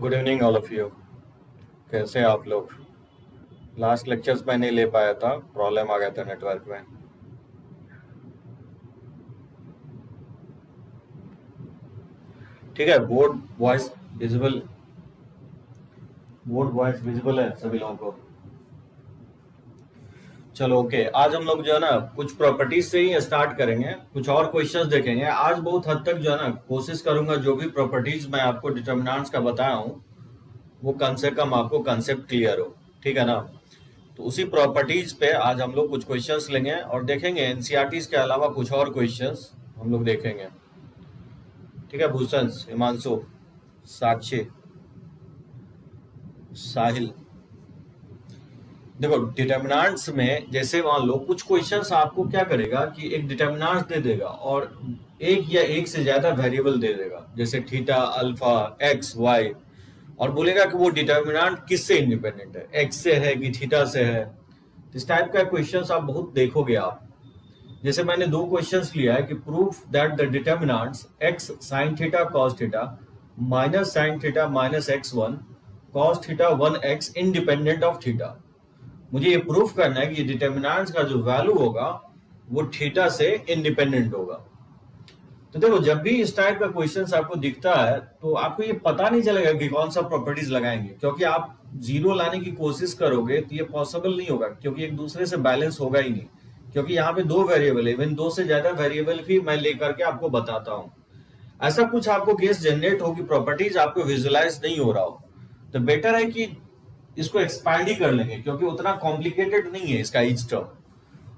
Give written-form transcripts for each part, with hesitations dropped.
Good evening all of you. कैसे हैं आप लोग? लास्ट लेक्चर्स में नहीं ले पाया था, प्रॉब्लम आ गया था नेटवर्क में। ठीक है, विजिबल बोर्ड वॉइस विजिबल है सभी लोगों को? चलो ओके, आज हम लोग जो है ना कुछ प्रॉपर्टीज से ही स्टार्ट करेंगे, कुछ और क्वेश्चंस देखेंगे। आज बहुत हद तक जो है ना कोशिश करूंगा जो भी प्रॉपर्टीज मैं आपको डिटर्मिनेंट्स का बताया हूँ वो कम से कम आपको कंसेप्ट क्लियर हो। ठीक है ना? तो उसी प्रॉपर्टीज पे आज हम लोग कुछ क्वेश्चंस लेंगे और देखेंगे एनसीईआरटीज के अलावा कुछ और क्वेश्चंस हम लोग देखेंगे। ठीक है, भूषण, हिमांशु, साक्षी, साहिल। देखो डिटर्मिनेंट्स में जैसे मान लो कुछ क्वेश्चंस आपको क्या करेगा कि एक डिटर्मिनेंट्स दे देगा और एक या एक से ज्यादा वेरिएबल दे देगा, जैसे थीटा, अल्फा, एक्स, वाई, और बोलेगा कि वो डिटर्मिनेंट किससे इंडिपेंडेंट है, एक्स से है कि थीटा से है। इस टाइप का क्वेश्चंस आप बहुत देखोगे आप। जैसे मैंने दो क्वेश्चंस लिया है कि proof that the determinants x sign theta cos theta minus sine theta minus x one cos theta one x independent of theta. मुझे ये प्रूफ करना है कि डिटर्मिनेंट्स का जो वैल्यू होगा वो थीटा से इंडिपेंडेंट होगा। तो देखो जब भी इस टाइप का क्वेश्चंस आपको दिखता है तो आपको ये पता नहीं चलेगा कि कौन सा प्रॉपर्टीज लगाएंगे, क्योंकि आप जीरो लाने की कोशिश करोगे तो ये पॉसिबल नहीं होगा, क्योंकि एक दूसरे से बैलेंस होगा ही नहीं। क्योंकि यहाँ पे दो वेरिएबल है, इवन दो से ज्यादा वेरिएबल भी मैं लेकर के आपको बताता हूँ। ऐसा कुछ आपको केस जनरेट होगी, प्रॉपर्टीज आपको विजुअलाइज नहीं हो रहा हो, तो बेटर है कि इसको एक्सपैंड ही कर लेंगे, क्योंकि उतना कॉम्प्लिकेटेड नहीं है इसका ईच टर्म।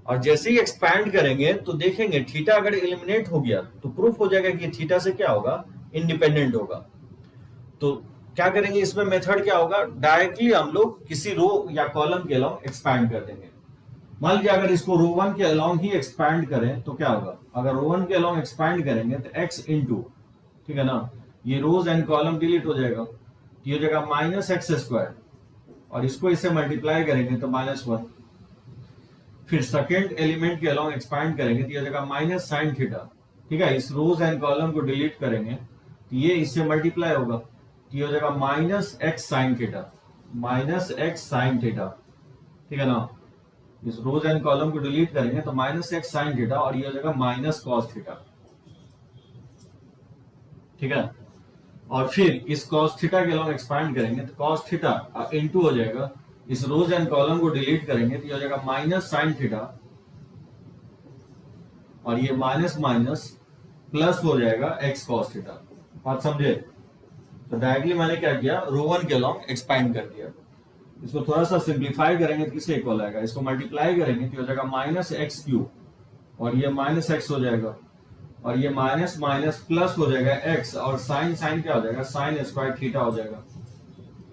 और जैसे ही एक्सपैंड करेंगे तो देखेंगे थीटा अगर एलिमिनेट हो गया तो प्रूफ हो जाएगा कि थीटा से क्या होगा, इंडिपेंडेंट होगा। तो क्या करेंगे इसमें, मेथड क्या होगा, डायरेक्टली हम लोग किसी रो या कॉलम के अलावा एक्सपैंड कर देंगे। मान लीजिए अगर इसको रो वन के अलोंग ही एक्सपैंड करें तो क्या होगा, अगर रो वन के अलोंग एक्सपैंड करेंगे तो एक्स इंटू, ठीक है ना, ये रोज एंड कॉलम डिलीट हो जाएगा, ये हो जाएगा माइनस एक्स स्क्वायर, और इसको इससे मल्टीप्लाई करेंगे तो माइनस वन। फिर सेकेंड एलिमेंट के अलोंग एक्सपैंड करेंगे तो ये हो जाएगा माइनस साइन थीटा। ठीक है, इस रोज एंड कॉलम को डिलीट करेंगे तो ये इससे मल्टीप्लाई होगा, तो ये हो जाएगा minus x sine theta, minus x sine theta. ठीक है ना, इस रोज एंड कॉलम को डिलीट करेंगे तो माइनस एक्स साइन थीटा, और ये हो जाएगा माइनस कॉस थीटा। ठीक है, और फिर इस कॉस थीटा के अलोंग एक्सपैंड करेंगे तो कॉस थीटा इनटू हो जाएगा, इस रोज एंड कॉलम को डिलीट करेंगे तो ये हो जाएगा माइनस साइन थीटा, और ये माइनस माइनस प्लस हो जाएगा एक्स कॉस थीटा। बात समझे? तो डायरेक्टली मैंने क्या किया, रो वन के अलोंग एक्सपैंड कर दिया। इसको थोड़ा सा सिंप्लीफाई करेंगे तो किसके इक्वल आएगा, इसको मल्टीप्लाई करेंगे तो हो जाएगा माइनस एक्स क्यूब, और ये माइनस एक्स हो जाएगा, और ये माइनस माइनस प्लस हो जाएगा एक्स, और साइन साइन क्या हो जाएगा, साइन स्क्वायर थीटा हो जाएगा।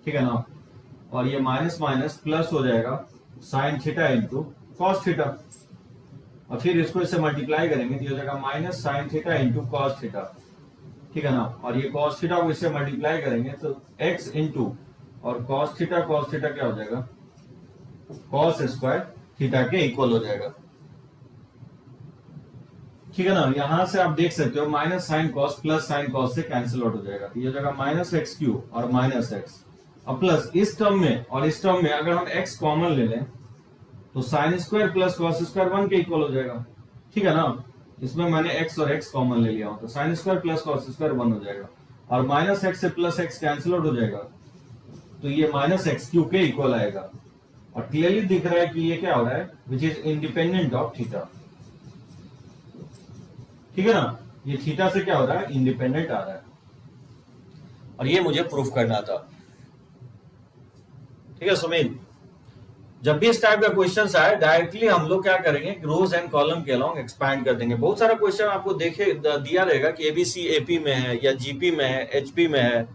ठीक है ना, और ये माइनस माइनस प्लस हो जाएगा sine theta into cos theta, और फिर इसको इससे मल्टीप्लाई करेंगे तो हो जाएगा minus sine theta into cos theta. ठीक है ना, और ये कॉस थीटा को इससे मल्टीप्लाई करेंगे तो एक्स इंटू और कॉस थीटा क्या हो जाएगा, कॉस स्क्वायर थीटा के इक्वल हो जाएगा। ठीक है ना, यहां से आप देख सकते हो minus sine cos plus sine cos से कैंसिल आउट हो जाएगा, तो ये हो जाएगा माइनस एक्स क्यूब और माइनस एक्स, और प्लस इस टर्म में और इस टर्म में अगर हम एक्स कॉमन ले लें तो sign square plus cos square one के इक्वल हो जाएगा। ठीक है ना, इसमें मैंने एक्स और एक्स कॉमन ले लिया हूं तो sign square plus cos square one हो जाएगा, और माइनस एक्स से प्लस एक्स कैंसिल आउट हो जाएगा, तो ये माइनस एक्स क्यूब के इक्वल आएगा। और क्लियरली दिख रहा है कि ये क्या हो रहा है, which is independent of theta. ठीक है ना, ये थीटा से क्या हो रहा है, इंडिपेंडेंट आ रहा है, और ये मुझे प्रूफ करना था। ठीक है सुमित, जब भी इस टाइप का क्वेश्चन आए डायरेक्टली हम लोग क्या करेंगे, रोज एंड कॉलम के अलोंग एक्सपैंड कर देंगे। बहुत सारा क्वेश्चन आपको देखे दिया रहेगा कि एबीसी एपी में है या जीपी में है, एचपी में है,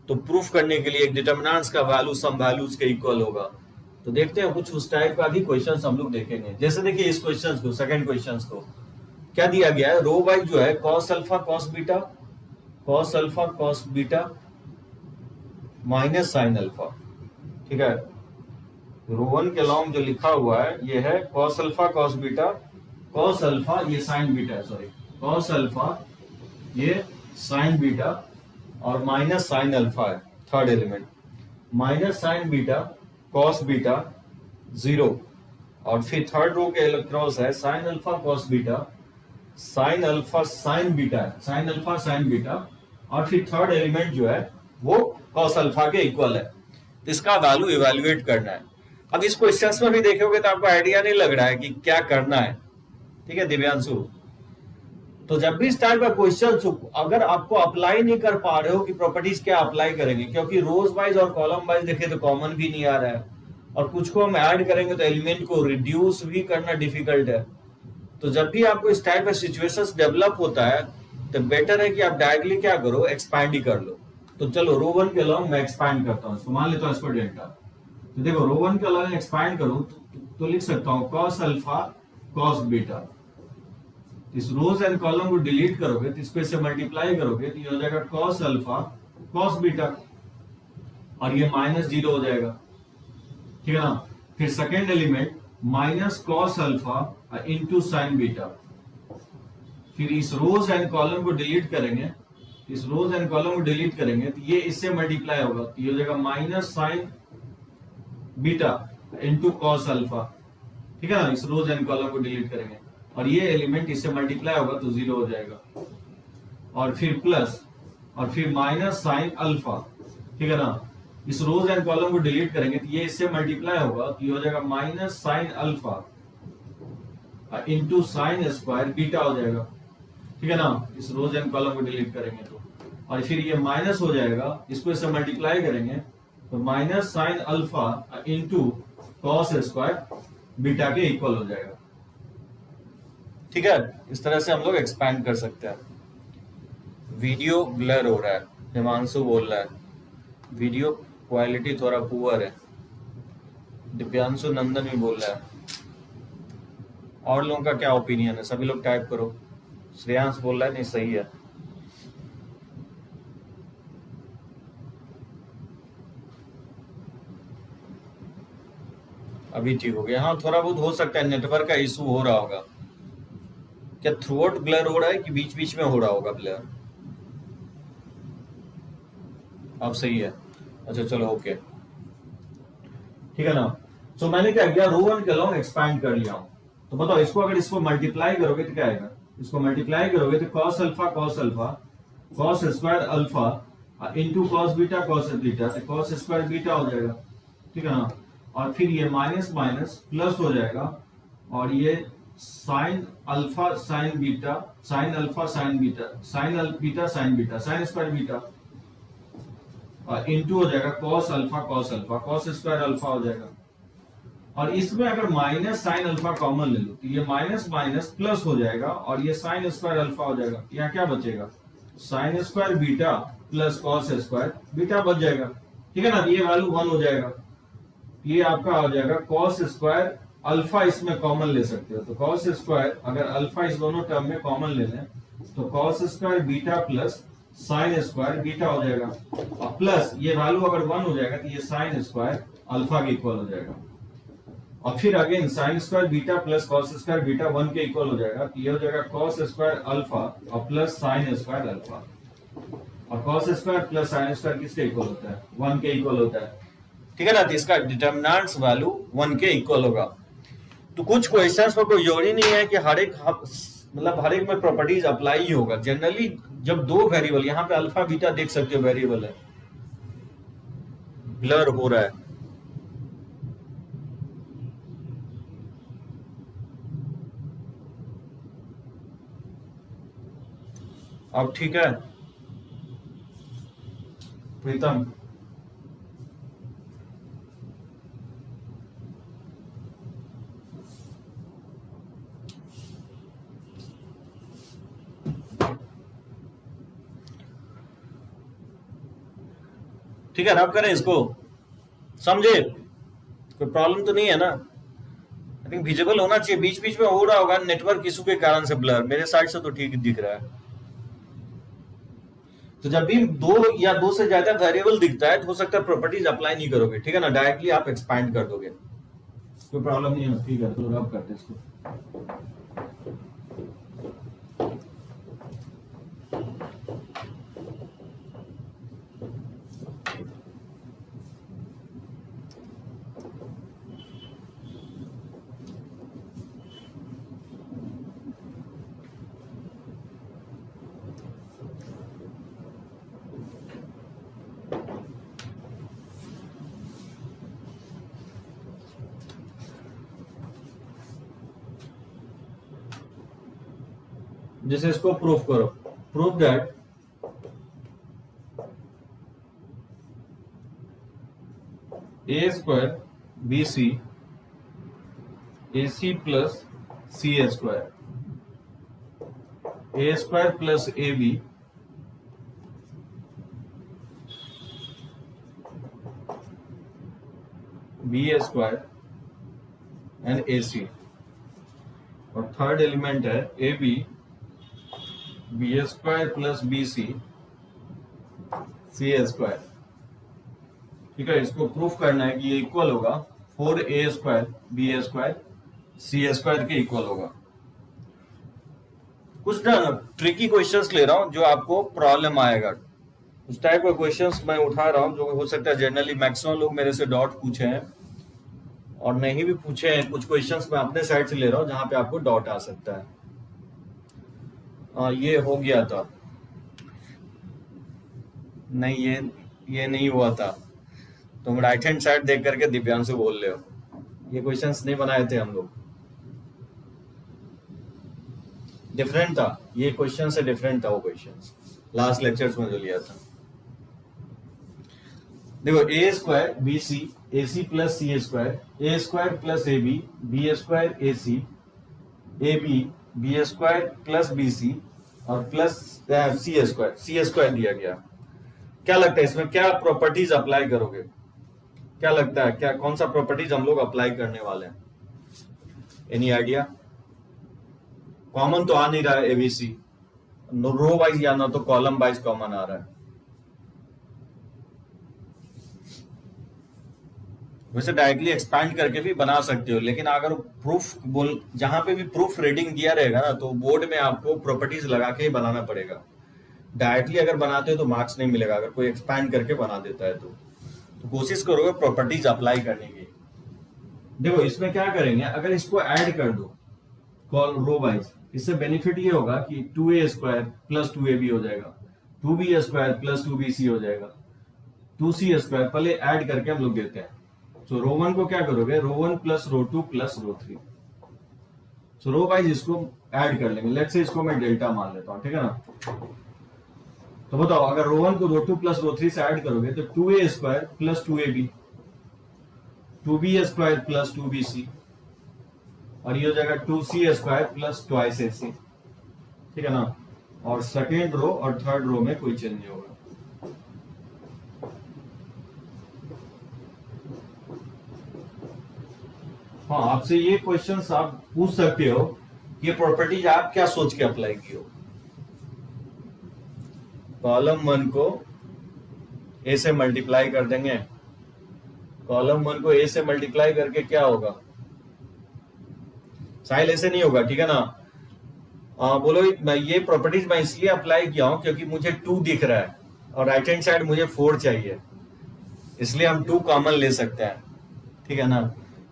तो प्रूफ करने के लिए एक डिटर्मिनेंट्स का वैल्यू सम वैल्यूज के इक्वल होगा। तो देखते हैं कुछ उस टाइप का भी क्वेश्चन हम लोग देखेंगे। जैसे देखिए इस क्वेश्चन को, सेकंड क्वेश्चन को क्या दिया गया है, रो वाइज जो है cos alpha cos beta, cos alpha cos beta minus sine alpha. ठीक है, रो वन के अलोंग जो लिखा हुआ है ये है cos alpha cos beta, cos alpha ये साइन बीटा है, सॉरी कॉस अल्फा ये साइन बीटा, और माइनस साइन अल्फा है। Third element minus sign beta cos beta 0, और फिर थर्ड रो के क्रॉस है sine alpha cos beta sine alpha sign beta, sine alpha sign beta, और फिर थर्ड एलिमेंट जो है वो कॉस अल्फा के इक्वल है। तो इसका वैल्यू इवेल्युएट करना है। अब इस क्वेश्चंस में भी देखोगे तो आपको आइडिया नहीं लग रहा है कि क्या करना है, ठीक है दिव्यांशु? तो जब भी इस टाइप का क्वेश्चन अगर आपको अप्लाई नहीं कर पा रहे हो कि प्रॉपर्टीज क्या अप्लाई करेंगे, क्योंकि रोज वाइज और कॉलम वाइज देखे तो कॉमन भी नहीं आ रहा है, और कुछ को हम ऐड करेंगे तो एलिमेंट को रिड्यूस भी करना डिफिकल्ट है। तो जब भी आपको इस टाइप का सिचुएशंस डेवलप होता है तो बेटर है कि आप डायरेक्टली क्या करो, एक्सपैंड ही कर लो। तो चलो रो वन के अलॉन्ग मैं एक्सपैंड करता हूँ, इसको मान लेता हूँ इसको डेल्टा। तो देखो रो वन के अलॉन्ग एक्सपैंड करूँ तो लिख सकता हूँ कॉस अल्फा कॉस बीटा। इस रोज एंड कॉलम को डिलीट करोगे तो इसको इससे मल्टीप्लाई करोगे तो ये हो जाएगा कॉस अल्फा कॉस बीटा, और ये माइनस 0 हो जाएगा, ठीक है ना? फिर second element minus cos alpha into sine beta. फिर इस रोज एंड कॉलम को डिलीट करेंगे, इस रोज एंड कॉलम को डिलीट करेंगे तो ये इससे मल्टीप्लाई होगा, तो ये हो जाएगा minus sign beta into cos alpha, ठीक है ना? इस रोज एंड कॉलम को डिलीट करेंगे और ये एलिमेंट इससे मल्टीप्लाई होगा तो 0 हो जाएगा, और फिर प्लस, और फिर माइनस साइन अल्फा, ठीक है ना? इस रोज एंड कॉलम को डिलीट करेंगे तो ये इससे मल्टीप्लाई होगा तो ये हो जाएगा minus sine alpha into sine square beta हो जाएगा, ठीक है ना? इस रोज एंड कॉलम को डिलीट करेंगे तो, और फिर ये माइनस हो जाएगा, इसको इससे मल्टीप्लाई करेंगे तो minus sine alpha into cos square beta के इक्वल हो जाएगा, ठीक है? इस तरह से हम लोग एक्सपैंड कर सकते हैं। वीडियो ब्लर हो रहा है, हिमांशु बोल रहा है वीडियो क्वालिटी थोड़ा पुअर है, दिव्यांशु नंदन भी बोल रहा है। और लोगों का क्या ओपिनियन है? सभी लोग टाइप करो। श्रेयांश बोल रहा है नहीं सही है। अभी ठीक हो गया। हाँ थोड़ा बहुत हो सकता है, नेटवर्क का इशू हो रहा होगा। क्या थ्रूआउट ब्लर हो रहा है कि बीच बीच में हो रहा होगा ब्लर? अब सही है, अच्छा चलो ओके, ठीक है ना? तो मैंने क्या किया, रो वन के अलॉन्ग एक्सपैंड कर लिया हूं। तो बताओ इसको अगर इसको मल्टीप्लाई करोगे तो क्या आएगा? इसको मल्टीप्लाई करोगे तो cos alpha cos square alpha into cos beta तो कॉस स्क्वायर बीटा हो जाएगा, ठीक है ना? और फिर ये माइनस माइनस प्लस हो जाएगा, और ये sine alpha sign beta sine alpha sign beta sine square beta into हो जाएगा कॉस स्क्वायर अल्फा हो जाएगा। और इसमें अगर माइनस साइन अल्फा कॉमन ले लो तो ये माइनस माइनस प्लस हो जाएगा, और ये साइन स्क्वायर अल्फा हो जाएगा। यहाँ क्या बचेगा? Sine square beta plus cos square beta बच जाएगा, ठीक है ना? ये वैल्यू 1 हो जाएगा। ये आपका हो जाएगा कॉस स्क्वायर अल्फा, इसमें कॉमन ले सकते हो तो कॉस स्क्वायर, अगर अल्फा इस दोनों टर्म में कॉमन ले लें तो cos square beta plus sine square beta हो जाएगा, और प्लस ये वैल्यू अगर 1 हो जाएगा तो ये साइन स्क्वायर अल्फा के इक्वल हो जाएगा, और फिर again sine square beta plus cos square beta 1 के इक्वल हो जाएगा। तो ये हो जाएगा कॉस स्क्वायर अल्फा और प्लस साइन स्क्वायर अल्फा, और cos square plus sine square किसके इक्वल होता है? 1 के इक्वल होता है, ठीक है ना? तो इसका डिटरमिनेंट्स वैल्यू 1 के इक्वल होगा। तो कुछ क्वेश्चंस में कोई जरूरी नहीं है कि हर एक में प्रॉपर्टीज अप्लाई ही होगा। जनरली जब दो वेरिएबल, यहाँ पे अल्फा बीटा देख सकते हो वेरिएबल है, ब्लर हो रहा है, अब ठीक है प्रीतम? ठीक है, रब करें इसको, समझे? कोई प्रॉब्लम तो नहीं है ना? आई थिंक विजिबल होना चाहिए। बीच बीच में हो रहा होगा नेटवर्क इशू के कारण से ब्लर, मेरे साइड से तो ठीक दिख रहा है। तो जब भी दो या दो से ज्यादा वेरिएबल दिखता है तो हो सकता है प्रॉपर्टीज अप्लाई नहीं करोगे, ठीक है ना? डायरेक्टली आप एक्सपैंड कर दोगे, कोई प्रॉब्लम नहीं है। ठीक है, तो रब करते इसको। जैसे इसको प्रूफ करो, proof that a square b c a c plus c a square, a square plus a b b a square and a c, और थर्ड एलिमेंट है a b b a square plus b C c a square. ठीक है, इसको proof करना है कि ये equal होगा 4a square B a square C a square के इक्वल होगा। कुछ ना ट्रिकी क्वेश्चंस ले रहा हूं जो आपको प्रॉब्लम आएगा, उस टाइप के क्वेश्चंस मैं उठा रहा हूं जो हो सकता है जनरली मैक्सिमम लोग मेरे से डॉट पूछे हैं और नहीं भी पूछे हैं। कुछ क्वेश्चंस मैं अपने साइड से ले रहा हूं जहां पे आपको डॉट आ सकता है। ये हो गया था, नहीं ये नहीं हुआ था, तुम राइट हैंड साइड देख करके दिव्यांशु बोल रहे हो, ये क्वेश्चंस नहीं बनाए थे हम लोग, डिफरेंट था ये क्वेश्चन से, डिफरेंट था वो क्वेश्चंस लास्ट लेक्चर्स में जो लिया था। देखो a square b c a c plus c a square, a square plus a b b a square a c, a b b a square plus b c और plus c a square दिया गया। क्या लगता है इसमें क्या properties apply करोगे? क्या लगता है क्या कौन सा प्रॉपर्टीज हम लोग अप्लाई करने वाले हैं? Any idea? कॉमन तो आ नहीं रहा है एबीसी, रो वाइज या ना तो कॉलम वाइज कॉमन आ रहा है। वैसे डायरेक्टली एक्सपैंड करके भी बना सकते हो, लेकिन अगर प्रूफ बोल जहां पे भी प्रूफ रीडिंग दिया रहेगा ना तो बोर्ड में आपको प्रॉपर्टीज लगा के ही बनाना पड़ेगा। डायरेक्टली अगर बनाते हो तो मार्क्स नहीं मिलेगा, अगर कोई एक्सपैंड करके बना देता है तो कोशिश करोगे प्रॉपर्टीज अप्लाई करने की। देखो इसमें क्या करेंगे, अगर इसको ऐड कर दो कॉल रो वाइज, इससे बेनिफिट ये होगा कि 2a स्क्वायर प्लस 2ab हो जाएगा, 2b स्क्वायर प्लस 2bc हो जाएगा, 2c स्क्वायर पहले ऐड करके हम लोग देते हैं। तो रो 1 को क्या करोगे, रो 1 प्लस रो 2 प्लस रो 3, तो रो वाइज इसको ऐड कर लेंगे। लेट्स से इसको मैं डेल्टा मान लेता हूं, ठीक है ना। तो बताओ अगर रो 1 को रो 2 प्लस रो 3 से ऐड करोगे तो 2a square plus 2ab, 2b square plus 2bc और ये हो जाएगा 2c square plus twice ac, ठीक है ना। और सेकेंड रो और थर्ड रो में कोई चेंज नहीं होगा। हाँ, आपसे ये क्वेश्चंस आप पूछ सकते हो, ये प्रॉपर्टीज आप क्या सोच के अप्लाई की हो। कॉलम 1 को ए से मल्टीप्लाई कर देंगे, कॉलम 1 को ए से मल्टीप्लाई करके क्या होगा, साहिल ऐसे नहीं होगा, ठीक है ना। बोलो ये प्रॉपर्टीज मैं इसलिए अप्लाई किया हूं क्योंकि मुझे 2 दिख रहा है और राइट हैंड साइड मुझे 4 चाहिए, इसलिए हम 2 कॉमन ले सकते हैं, ठीक है ना।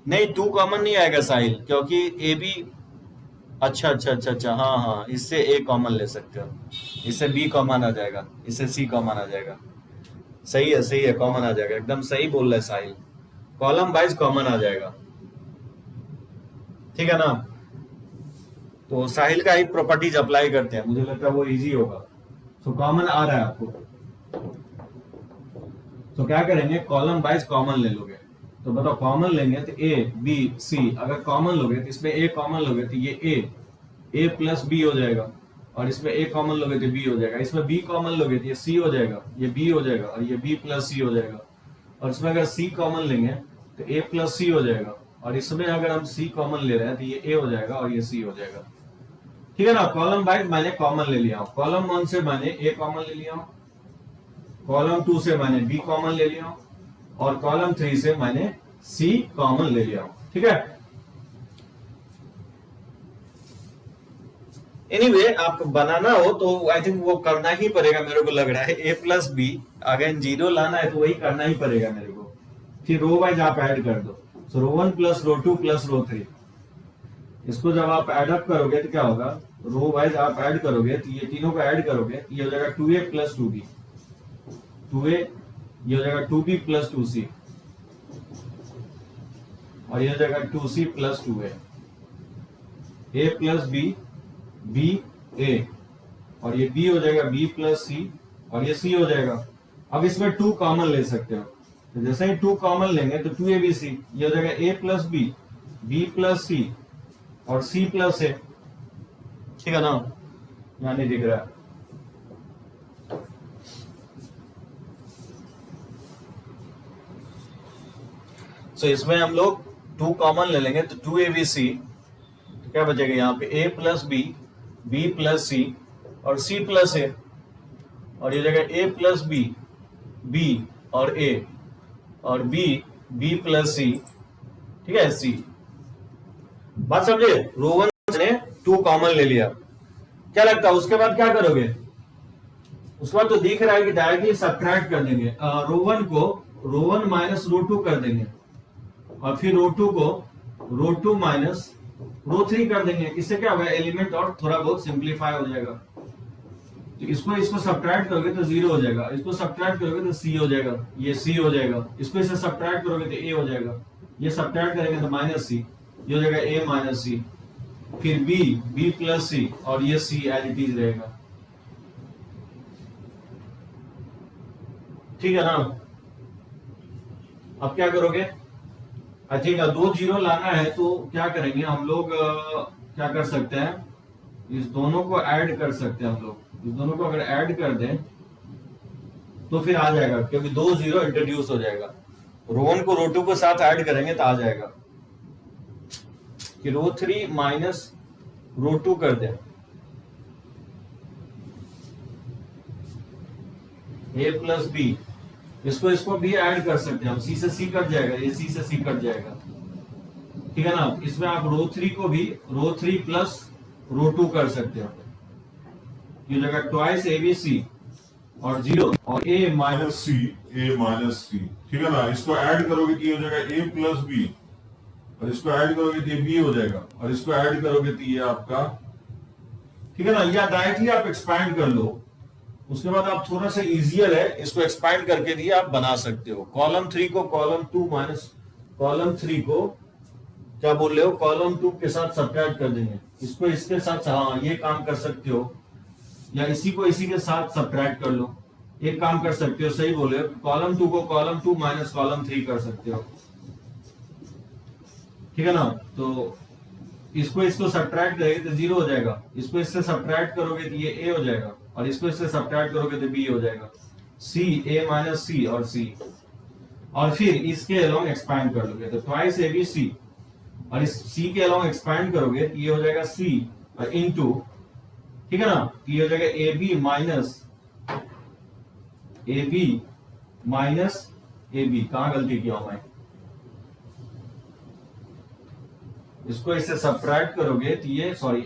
नहीं 2 कॉमन नहीं आएगा साहिल, क्योंकि ए बी अच्छा हाँ इससे ए कॉमन ले सकते हो, इससे बी कॉमन आ जाएगा, इससे सी कॉमन आ जाएगा। सही है कॉमन आ जाएगा, एकदम सही बोल रहा है साहिल, कॉलम वाइज कॉमन आ जाएगा, ठीक है ना। तो साहिल का ही प्रॉपर्टीज अप्लाई करते हैं, मुझे लगता है वो इजी होगा। तो कॉमन आ रहा है आपको, तो क्या करेंगे, कॉलम वाइज कॉमन ले लोगे। तो बताओ कॉमन लेंगे तो ए बी सी, अगर कॉमन लोगे तो इसमें ए कॉमन लोगे तो ये ए प्लस बी हो जाएगा, और इसमें ए कॉमन लोगे तो बी हो जाएगा, इसमें बी कॉमन लोगे तो ये सी हो जाएगा, ये बी हो जाएगा और ये बी प्लस सी हो जाएगा, और इसमें अगर सी कॉमन लेंगे तो ए प्लस सी हो जाएगा, और इसमें अगर हम सी कॉमन ले रहे हैं तो ये ए हो जाएगा और ये सी हो जाएगा, ठीक है ना। कॉलम वाइज मैंने कॉमन ले लिया हूं, कॉलम 1 से मैंने ए कॉमन ले लिया हूं, कॉलम 2 से मैंने बी कॉमन ले लिया हूं, और कॉलम 3 से मैंने सी कॉमन ले लिया हूं, ठीक है। एनीवे आप बनाना हो तो आई थिंक वो करना ही पड़ेगा, मेरे को लग रहा है ए प्लस बी अगर 0 लाना है तो वही करना ही पड़ेगा मेरे को। फिर रो वाइज आप ऐड कर दो, सो रो 1 प्लस रो 2 प्लस रो 3, इसको जब आप ऐड अप करोगे तो क्या होगा, रो वाइज आप ऐड करोगे तो ये तीनों को ऐड करोगे, ये हो जाएगा 2a प्लस 2b, 2a ये हो जाएगा 2b प्लस 2c, और ये हो जाएगा 2c plus 2a, a plus b, b ए, और ये बी हो जाएगा बी प्लस सी, और ये सी हो जाएगा। अब इसमें 2 कॉमन ले सकते हो, तो जैसे ही 2 कॉमन लेंगे तो 2abc, ये हो जाएगा a plus b plus c और सी प्लस ए, ठीक है ना? यहाँ नहीं दिख रहा है। तो इसमें हम लोग 2 कॉमन ले लेंगे तो 2abc, तो क्या बचेगा यहाँ पे a plus b plus c और सी प्लस ए, और ये जगह a प्लस बी और a और बी प्लस सी, ठीक है, सी। बात समझे? रो 1 ने 2 कॉमन ले लिया, क्या लगता है उसके बाद क्या करोगे? उसके बाद तो दिख रहा है कि डायरेक्टली सब्ट्रैक्ट कर देंगे। रो 1 को रो 1 माइनस रो 2 कर देंगे, और फिर रो 2 को रो 2 माइनस रो 3 कर देंगे। इससे क्या होगा, एलिमेंट और थोड़ा बहुत सिंप्लीफाई हो जाएगा। तो इसको सब्ट्रैक्ट करोगे तो 0 हो जाएगा, इसको सब्ट्रैक्ट करोगे तो सी हो जाएगा, ये सी हो जाएगा। इसको इससे सब्ट्रैक्ट करोगे तो ए हो जाएगा, ये सब्ट्रैक्ट करेंगे तो माइनस सी, ये हो जाएगा ए माइनस सी, फिर बी प्लस सी, और ये सी एज इट इज रहेगा, ठीक है ना? अब क्या करोगे? आई थिंक 2 जीरो लाना है तो क्या करेंगे हम लोग, क्या कर सकते हैं, इस दोनों को ऐड कर सकते हैं हम लोग। इस दोनों को अगर ऐड कर दें तो फिर आ जाएगा, क्योंकि 2 जीरो इंट्रोड्यूस हो जाएगा। रो 1 को रो 2 के साथ ऐड करेंगे तो आ जाएगा कि रो 3 माइनस रो 2 कर दें, ए प्लस बी, इसको भी ऐड कर सकते हैं हम, सी से सी कट जाएगा, ये सी से सी कट जाएगा, ठीक है ना? इसमें आप रो 3 को भी रो 3 प्लस रो 2 कर सकते हो, ये जगह ट्वाइस एबीसी और 0 और ए माइनस सी, ठीक है ना? इसको ऐड करोगे तो ये हो जाएगा ए प्लस बी, और इसको ऐड करोगे तो ये बी हो जाएगा, और इसको ऐड करोगे तो ये आपका, ठीक है ना? या डायरेक्टली आप एक्सपैंड कर लो, उसके बाद आप थोड़ा सा इजियर है, इसको एक्सपैंड करके भी आप बना सकते हो। कॉलम 3 को कॉलम 2 माइनस कॉलम 3 को क्या बोल रहे हो, कॉलम 2 के साथ सब्ट्रैक्ट कर देंगे, इसको इसके साथ, हाँ ये काम कर सकते हो, या इसी को इसी के साथ सब्ट्रैक्ट कर लो, एक काम कर सकते हो, सही बोले, कॉलम 2 को कॉलम 2 माइनस कॉलम 3 कर सकते हो, ठीक है ना? तो इसको सब्ट्रैक्ट करेंगे तो 0 हो जाएगा, इसको इससे सब्ट्रैक्ट करोगे तो ये ए हो जाएगा, और इसको इससे सब्ट्रैक्ट करोगे तो बी हो जाएगा, सी, ए माइनस सी और सी, और फिर इसके अलोंग एक्सपैंड कर लोगे तो ट्वाइस ए बी सी, और इस सी के अलोंग एक्सपैंड करोगे तो ये हो जाएगा सी और इनटू, ठीक है ना? तो ये हो जाएगा a b minus a b, कहां गलती किया हूं मैं? इसको इससे सब्ट्रैक्ट करोगे तो ये, सॉरी,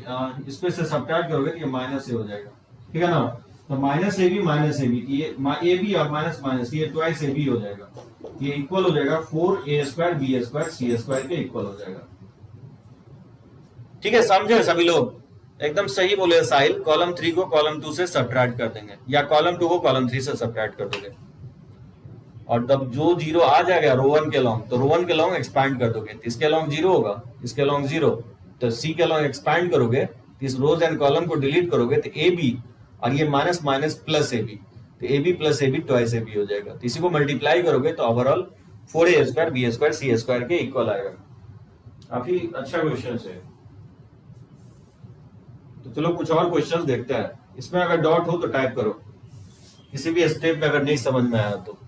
इसको इससे सब्ट्रैक्ट करोगे तो ये माइनस ए हो जाएगा, ठीक है ना? तो माइनस ए बी, ये ए बी और माइनस माइनस, ये ट्वाइस ए बी हो जाएगा, ये इक्वल हो जाएगा 4a² b² c² के इक्वल हो जाएगा, ठीक है? समझे सभी लोग? एकदम सही बोले साहिल। कॉलम 3 को कॉलम 2 से सब्ट्रैक्ट कर देंगे, या कॉलम 2 को कॉलम 3 से सब्ट्रैक्ट कर दोगे, और तब जो 0 आ जाएगा रो 1 के लॉन्ग, तो रो 1 के लॉन्ग एक्सपैंड कर दोगे तो इसके लॉन्ग 0 होगा, इसके लॉन्ग 0, तो सी के लॉन्ग एक्सपैंड करोगे तो इस रोज एंड कॉलम को डिलीट करोगे तो ए बी, और ये minus minus plus a b, तो a b plus a b twice a b हो जाएगा। तो इसी को मल्टीप्लाई करोगे तो ओवरऑल 4a² b² c² के इक्वल आएगा। काफी अच्छा क्वेश्चन है। तो चलो कुछ और क्वेश्चन देखते हैं। इसमें अगर डॉट हो तो टाइप करो, किसी भी स्टेप में अगर नहीं समझ में आया तो।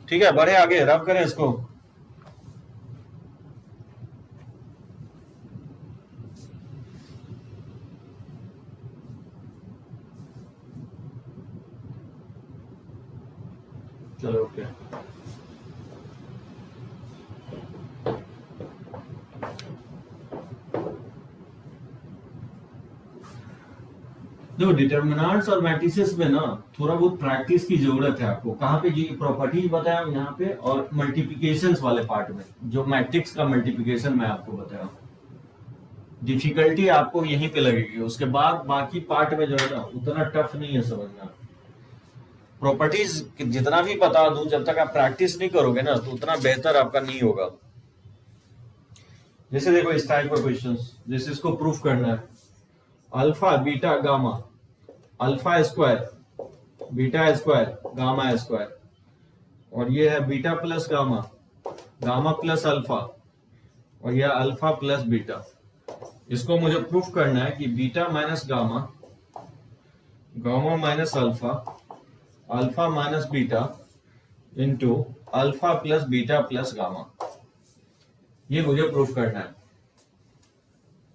ठीक है, बढ़े आगे, रब करें इसको। चलो ओके। देखो डिटर्मिनेंट्स और मैट्रिसेस में ना थोड़ा बहुत प्रैक्टिस की जरूरत है आपको। कहाँ पे जी प्रॉपर्टीज बताया हूं यहाँ पे, और मल्टीप्लिकेशंस वाले पार्ट में, जो मैट्रिक्स का मल्टीप्लिकेशन मैं आपको बताया। डिफिकल्टी आपको यहीं पे लगेगी, उसके बाद बाकी पार्ट में जो है ना उतना टफ नहीं है समझना। प्रॉपर्टीज जितना भी बता दूं, जब तक आप प्रैक्टिस नहीं करोगे ना तो उतना बेहतर आपका नहीं होगा। जैसे देखो इस टाइप का क्वेश्चन, जैसे इसको प्रूफ करना है, alpha beta gamma, alpha square beta square gamma square, और ये है beta plus gamma, gamma plus alpha, और यह अल्फा प्लस बीटा। इसको मुझे प्रूफ करना है कि beta minus gamma, gamma minus alpha, alpha minus beta into alpha plus beta plus gamma. ये मुझे प्रूफ करना है।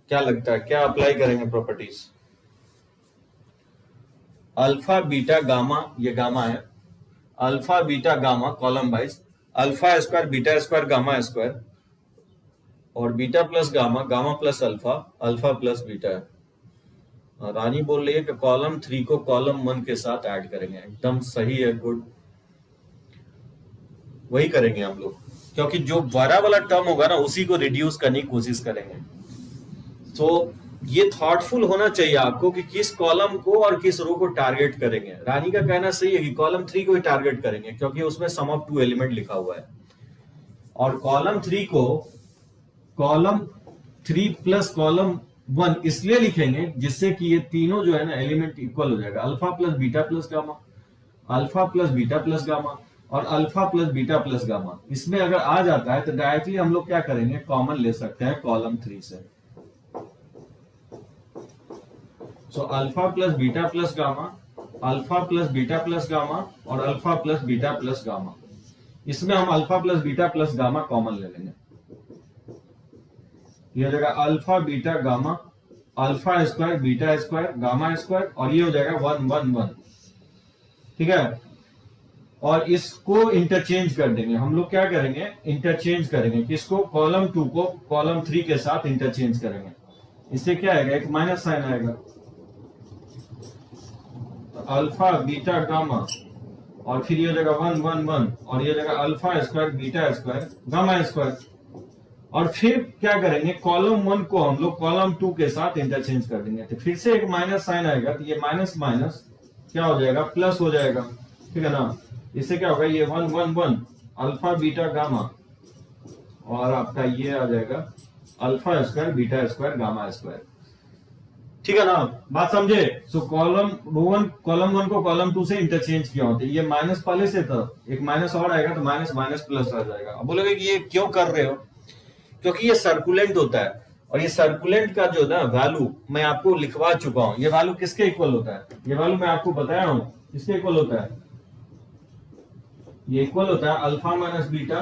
क्या लगता है, क्या अप्लाई करेंगे प्रॉपर्टीज? अल्फा बीटा गामा, ये गामा है, alpha beta gamma column wise, alpha square beta square gamma square, और beta plus gamma, gamma plus alpha, alpha plus beta है। रानी बोल रही है कि कॉलम 3 को कॉलम 1 के साथ ऐड करेंगे। एकदम सही है, गुड, वही करेंगे हम लोग, क्योंकि जो बड़ा वाला टर्म होगा ना उसी को रिड्यूस करने की कोशिश करेंगे। तो ये थॉटफुल होना चाहिए आपको कि किस कॉलम को और किस रो को टारगेट करेंगे। रानी का कहना सही है कि कॉलम 3 को ही टारगेट करेंगे, क्योंकि उसमें सम ऑफ 2 एलिमेंट लिखा हुआ है, और कॉलम 3 को कॉलम 3 प्लस कॉलम 1 इसलिए लिखेंगे जिससे कि ये तीनों जो है ना एलिमेंट इक्वल हो जाएगा। Alpha plus beta plus gamma, alpha plus beta plus gamma, और alpha plus beta plus gamma. इसमें अगर आ जाता है तो डायरेक्टली हम लोग क्या करेंगे, कॉमन ले सकते हैं कॉलम 3 से। So alpha plus beta plus gamma, alpha plus beta plus gamma, और alpha plus beta plus gamma. इसमें हम alpha plus beta plus gamma common ले लेंगे। ये हो जाएगा alpha beta gamma, alpha square beta square gamma square, और ये हो जाएगा 1 1 1। ठीक है, और इसको इंटरचेंज कर देंगे हम लोग। क्या करेंगे, इंटरचेंज करेंगे किसको, कॉलम 2 को कॉलम 3 के साथ इंटरचेंज करेंगे। इससे क्या आएगा, एक माइनस साइन आएगा, तो अल्फा बीटा गामा, और फिर ये हो जाएगा 1 1 1, और ये हो जाएगा alpha square beta square gamma square. और फिर क्या करेंगे, कॉलम 1 को हम लोग कॉलम 2 के साथ इंटरचेंज कर देंगे, तो फिर से एक माइनस साइन आएगा, तो ये माइनस माइनस क्या हो जाएगा, प्लस हो जाएगा। ठीक है ना, इससे क्या होगा, ये 1 1 1 अल्फा बीटा गामा, और आपका ये आ जाएगा alpha square beta square gamma square. ठीक है ना, बात समझे? सो कॉलम 1 को कॉलम 2 से इंटरचेंज किया होता है। ये माइनस पहले से था, एक माइनस और आएगा तो माइनस माइनस प्लस आ जाएगा। अब बोलोगे कि ये क्यों कर रहे हो, क्योंकि ये सर्कुलेंट होता है, और ये सर्कुलेंट का जो ना वैल्यू मैं आपको लिखवा चुका हूं। ये वैल्यू किसके इक्वल होता है, ये वैल्यू मैं आपको बताया हूं किसके इक्वल होता है। ये इक्वल होता है alpha minus beta,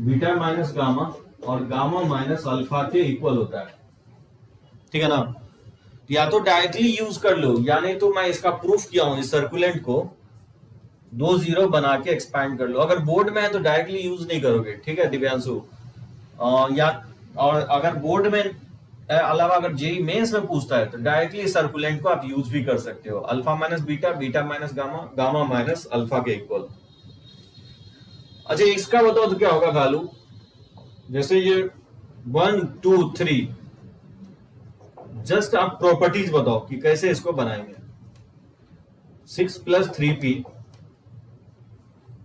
beta minus gamma, और गामा माइनस अल्फा के इक्वल होता है। ठीक है ना, या तो डायरेक्टली यूज कर लो, या नहीं तो मैं इसका प्रूफ किया हूं, इस सर्कुलेंट को 2 0 बना के एक्सपैंड कर लो। अगर बोर्ड में है तो डायरेक्टली यूज नहीं करोगे, ठीक है दिव्यांशु। या और अगर बोर्ड में अलावा अगर जेई मेंस में पूछता है तो डायरेक्टली सर्कुलेंट को आप यूज भी कर सकते हो, alpha minus beta, beta minus gamma, gamma minus alpha के इक्वल। अच्छा इसका बताओ तो क्या होगा वैल्यू, जैसे ये 1 2 3, जस्ट आप प्रॉपर्टीज बताओ कि कैसे इसको बनाएंगे। 6 plus 3p,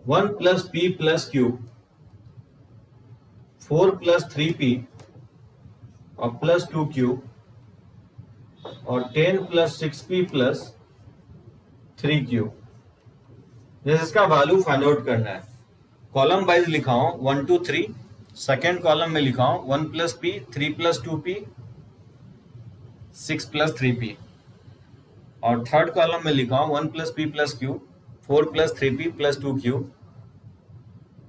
1 plus p plus q, 4 plus 3p और प्लस 2q, और 10 प्लस 6p प्लस 3q। जैसे इसका वैल्यू फाइंड आउट करना है, कॉलम वाइज लिखा हूं 1 2 3, सेकेंड कॉलम में लिखा हूं 1 plus p, 3 plus 2p, 6 plus 3p, और थर्ड कॉलम में लिखा हूं 1 plus p plus q, 4 plus 3p plus 2q,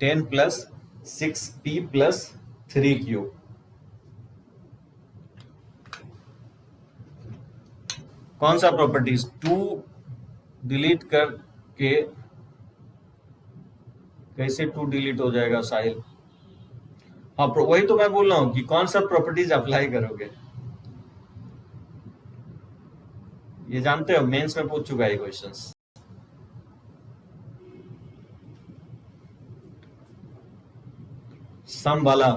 10 plus 6p plus 3q। कौन सा प्रॉपर्टीज, 2 डिलीट करके कैसे 2 डिलीट हो जाएगा साहिल? हाँ वही तो मैं बोल रहा हूं कि कौन सा प्रॉपर्टीज अप्लाई करोगे, ये जानते हो मेंस में पूछ चुका है क्वेश्चंस। सम वाला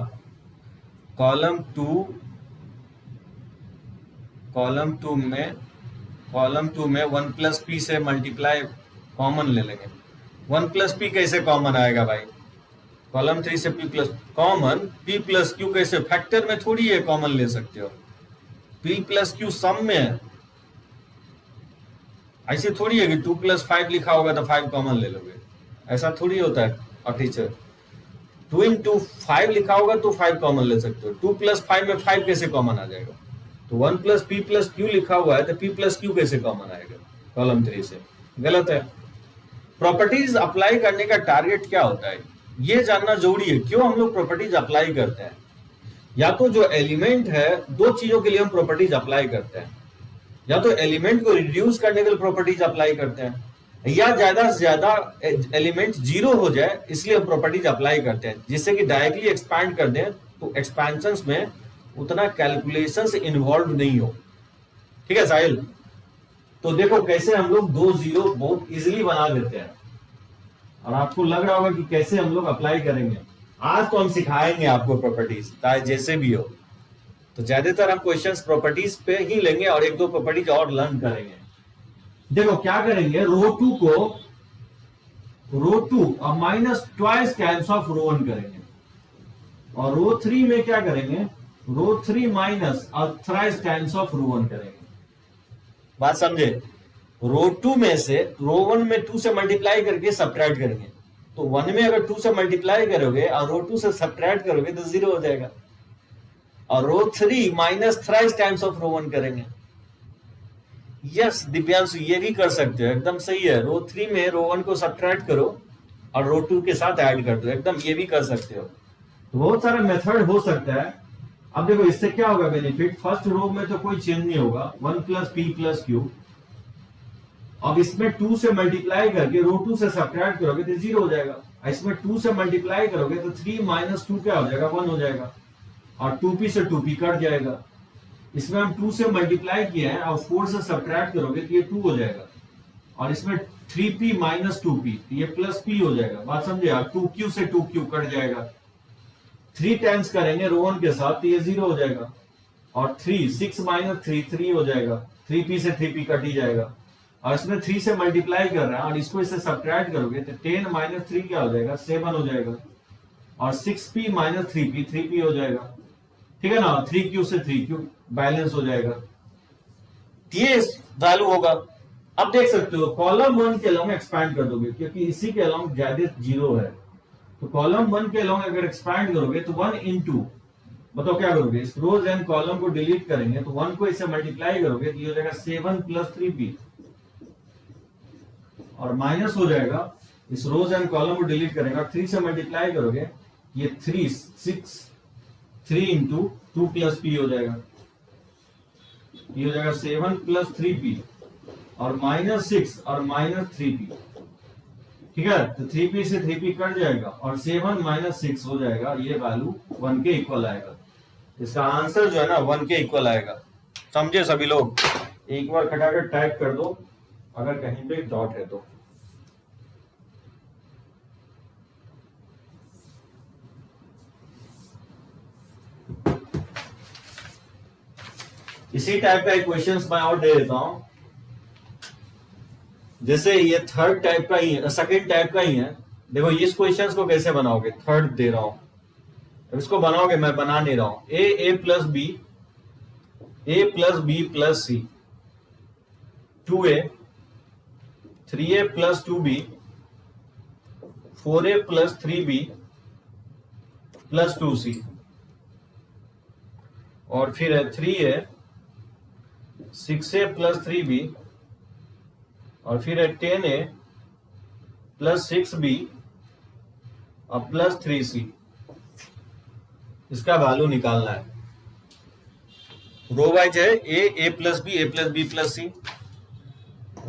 कॉलम 2 में 1 प्लस p से मल्टीप्लाई कॉमन ले लेंगे। 1 प्लस p कैसे कॉमन आएगा भाई, कॉलम 3 से P plus common, P plus Q कैसे, फैक्टर में थोड़ी है कॉमन ले सकते हो, पी प्लस क्यू सम में है, ऐसे थोड़ी है कि 2 + 5 लिखा होगा तो 5 कॉमन ले लोगे, ऐसा थोड़ी होता है। और टीचर 2 × 5 लिखा होगा तो 5 कॉमन ले सकते हो, 2 + 5 में 5 कैसे कॉमन आ जाएगा, तो 1 + p + q लिखा हुआ है तो p + q कैसे कॉमन आएगा कॉलम 3 से, गलत है। प्रॉपर्टीज अप्लाई करने का टारगेट क्या होता है, ये जानना जरूरी है, क्यों हम लोग प्रॉपर्टीज अप्लाई करते हैं। या तो जो एलिमेंट है, दो चीजों के लिए हम प्रॉपर्टीज अप्लाई करते हैं, या तो एलिमेंट को रिड्यूस करने के लिए प्रॉपर्टीज अप्लाई करते हैं, या ज्यादा से ज्यादा एलिमेंट 0 हो जाए इसलिए हम प्रॉपर्टीज अप्लाई करते हैं, जिससे कि डायरेक्टली एक्सपैंड कर दें तो एक्सपेंशंस में उतना कैलकुलेशंस इन्वॉल्व नहीं हो। ठीक है साहिल, तो देखो कैसे हम लोग 2 0 बहुत इजीली बना देते हैं, और आपको लग रहा होगा कि कैसे हम लोग अप्लाई करेंगे। आज तो हम सिखाएंगे आपको प्रॉपर्टीज, चाहे जैसे भी हो, तो ज्यादातर हम क्वेश्चंस प्रॉपर्टीज पे ही लेंगे और 1-2 प्रॉपर्टीज और लर्न करेंगे। देखो क्या करेंगे, रो 2 और माइनस ट्वाइस टाइम्स ऑफ रो 1 करेंगे, और रो 3 में क्या करेंगे, रो 3 माइनस और थ्राइस टाइम्स ऑफ रो 1 करेंगे। बात समझे, रो 2 में से रो 1 में 2 से मल्टीप्लाई करके सब्ट्रैक्ट करेंगे, तो 1 में अगर 2 से मल्टीप्लाई करोगे और रो 2 से सब्ट्रैक्ट करोगे तो 0 हो जाएगा, और रो 3 माइनस थ्राइस टाइम्स ऑफ रो 1 करेंगे। यस दिव्यांशु, ये भी कर सकते हो, एकदम सही है। रो 3 में रो 1 को सब्ट्रैक्ट करो और रो 2 के साथ ऐड कर दो, एकदम ये भी कर सकते हो। तो बहुत सारा मेथड हो सकता है। अब देखो इससे क्या होगा बेनिफिट, फर्स्ट रो में तो कोई चेंज नहीं होगा, 1 + p + q। अब इसमें 2 से मल्टीप्लाई करके रो 2 से सब्ट्रैक्ट करोगे तो 0 हो जाएगा, इसमें 2 से मल्टीप्लाई करोगे तो 3 - 2 क्या हो जाएगा, 1 हो जाएगा, और 2p से 2p कट जाएगा। इसमें हम 2 से मल्टीप्लाई किए हैं और 4 से सब्ट्रैक्ट करोगे तो ये 2 हो जाएगा, और इसमें 3p - 2p तो ये +p हो जाएगा। बात समझे आप, 2q से 2q कट जाएगा, 3 टाइम्स करेंगे रो 1 के साथ तो ये 0 हो जाएगा, और 6 - 3 3 हो जाएगा, 3p से 3p कट ही जाएगा, और इसमें 3 से मल्टीप्लाई कर रहा है और इसको इससे सब्ट्रैक्ट करोगे तो 10 - 3 क्या हो जाएगा, 7 हो जाएगा, और 6p - 3p 3p हो जाएगा। ठीक है ना, 3q से 3q बैलेंस हो जाएगा, ये वैल्यू होगा। अब देख सकते हो कॉलम 1 के अलोंग एक्सपैंड कर दोगे, क्योंकि इसी के अलोंग ज्यादा 0 है, तो कॉलम 1 के अलोंग अगर एक्सपैंड करोगे तो 1 × बताओ क्या करोगे, इस रोज एंड कॉलम को डिलीट करेंगे तो 1 को इससे मल्टीप्लाई करोगे तो ये हो जाएगा 7 + 3p, और माइनस हो जाएगा, इस रोज एंड कॉलम को डिलीट करेंगे, 3 से मल्टीप्लाई करोगे ये 3 × 2 + p हो जाएगा, ये हो जाएगा 7 + 3p, और -6 और -3p। ठीक है, तो 3p से 3p कट जाएगा और 7 - 6 हो जाएगा, ये वैल्यू 1 के इक्वल आएगा। इसका आंसर जो है ना 1 के इक्वल आएगा। समझे सभी लोग, एक बार खटाकर टाइप कर दो अगर कहीं पे डॉट है तो। इसी टाइप का क्वेश्चंस मैं और दे देता हूं, जैसे ये थर्ड टाइप का ही है, सेकंड टाइप का ही है। देखो इस क्वेश्चंस को कैसे बनाओगे, थर्ड दे रहा हूं, अब इसको बनाओगे, मैं बना नहीं रहा हूं। a + b, a + b + c, 2a, 3a + 2b, 4a + 3b + 2c, और फिर है 3a, 6a + 3b, और फिर है 10a + 6b और +3c। इसका वैल्यू निकालना है। रो वाइज है a + b, a + b + c।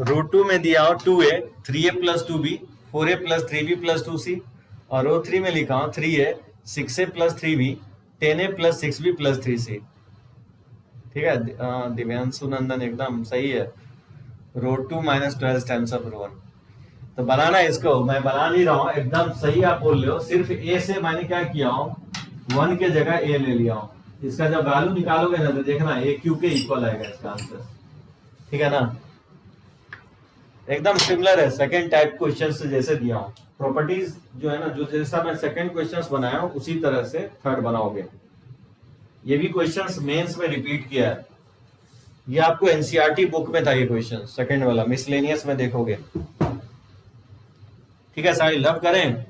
रो 2 में दिया हो 2a, 3a + 2b, 4a + 3b + 2c, और रो 3 में लिखा हूं 3a, 6a + 3b, 10a + 6b + 3c। ठीक है दिव्यांशु नंदन, एकदम सही है। रो 2 - 12 टाइम्स ऑफ रो 1। तो बनाना इसको, मैं बना नहीं रहा हूं, एकदम सही आप बोल रहे हो। सिर्फ a से मैंने क्या किया हूं, 1 के जगह a ले लिया हूं। इसका जब वैल्यू निकालोगे ना तो देखना a q के इक्वल आएगा इसका आंसर। ठीक है ना, एकदम सिमिलर है सेकंड टाइप क्वेश्चन से जैसे दिया हूं। प्रॉपर्टीज जो है ना, जो जैसा मैं सेकंड क्वेश्चंस बनाया हूं उसी तरह से थर्ड बनाओगे। ये भी क्वेश्चंस मेंस में रिपीट किया है। ये आपको एनसीईआरटी बुक में था ये क्वेश्चन, सेकंड वाला मिसलेनियस में देखोगे। ठीक है साहिल, लव करें।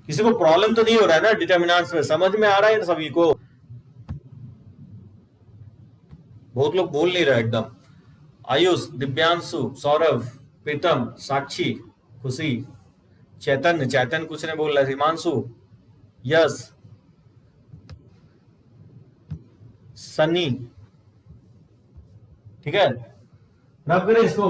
किसी को प्रॉब्लम तो नहीं हो रहा है ना डिटर्मिनेंट्स में? समझ में आ रहा है सभी को? बहुत लोग बोल नहीं रहे एकदम। आयुष, दिव्यांशु, सौरभ, प्रीतम, साक्षी, खुशी, चैतन्य, चैतन्य कुछ नहीं बोल रहा है, हिमांशु, यश, सनी। ठीक है, रब करें इसको।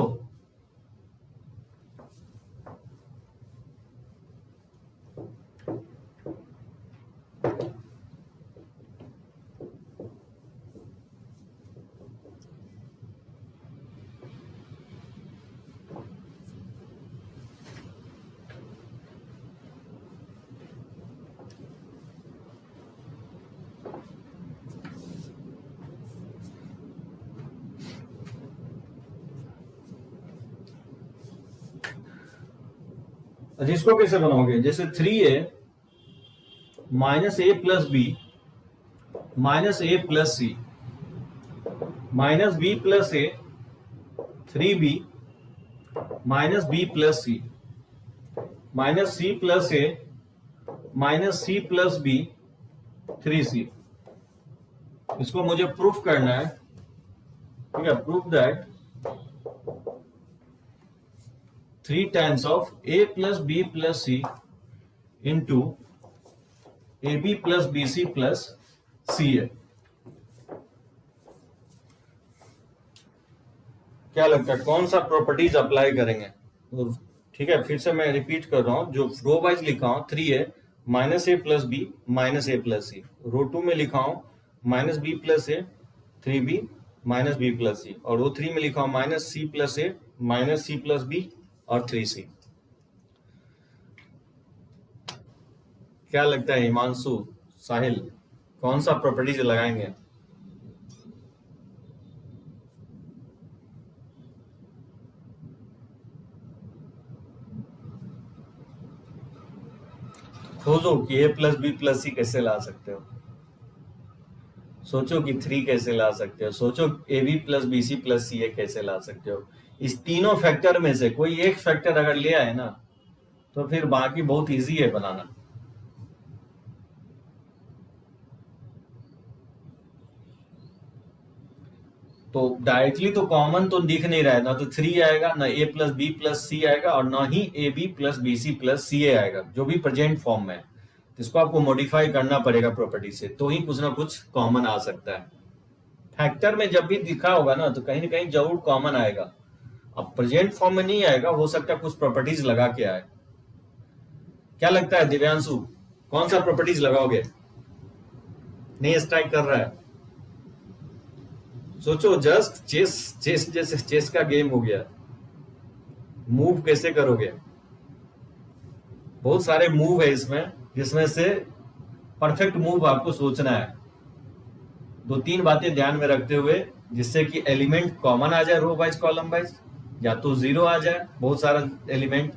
इसको कैसे बनाओगे? जैसे 3a minus a plus b minus a plus c minus b plus a 3b minus b plus c minus c plus a minus c plus b 3c। इसको मुझे प्रूफ करना है। ठीक है, proof that 3 times of a plus b plus c into a b plus b c plus c a. क्या लगता है कौन सा प्रॉपर्टीज अप्लाई करेंगे? तो ठीक है, फिर से मैं रिपीट कर रहा हूं। जो रो वाइज लिखा हूं 3a minus a plus b minus a plus सी, रो 2 में लिखा हूं minus b plus a 3b minus b plus c, और रो 3 में लिखा हूं minus c plus a minus c plus b और 3c। क्या लगता है हिमांशु, साहिल, कौन सा प्रॉपर्टीज लगाएंगे? खोजो कि ए प्लस बी प्लस सी कैसे ला सकते हो। सोचो कि 3 कैसे ला सकते हो। सोचो a b plus b c plus c a कैसे ला सकते हो। इस तीनों फैक्टर में से कोई एक फैक्टर अगर ले आए ना तो फिर बाकी बहुत इजी है बनाना। तो डायरेक्टली तो कॉमन तो दिख नहीं रहा है ना, तो 3 आएगा ना, a plus b plus c आएगा, और ना ही a b plus b c plus c a आएगा जो भी प्रेजेंट फॉर्म में है। तो इसको आपको मॉडिफाई करना पड़ेगा प्रॉपर्टी से, तो ही कुछ ना कुछ कॉमन आ सकता है। फैक्टर में जब भी दिखा होगा ना तो कहीं ना कहीं जरूर कॉमन आएगा। अब प्रेजेंट फॉर्म में नहीं आएगा, हो सकता है कुछ प्रॉपर्टीज लगा के आए। क्या लगता है दिव्यांशु, कौन सा प्रॉपर्टीज लगाओगे? नहीं स्ट्राइक कर रहा है। सोचो, जस्ट चेस चेस जैसे चेस का गेम हो गया। मूव कैसे करोगे? बहुत सारे मूव है इसमें, जिसमें से परफेक्ट मूव आपको सोचना है। 2-3 बातें ध्यान में रखते हुए, जिससे कि एलिमेंट कॉमन आ जाए रो वाइज कॉलम वाइज, या तो 0 आ जाए बहुत सारा एलिमेंट।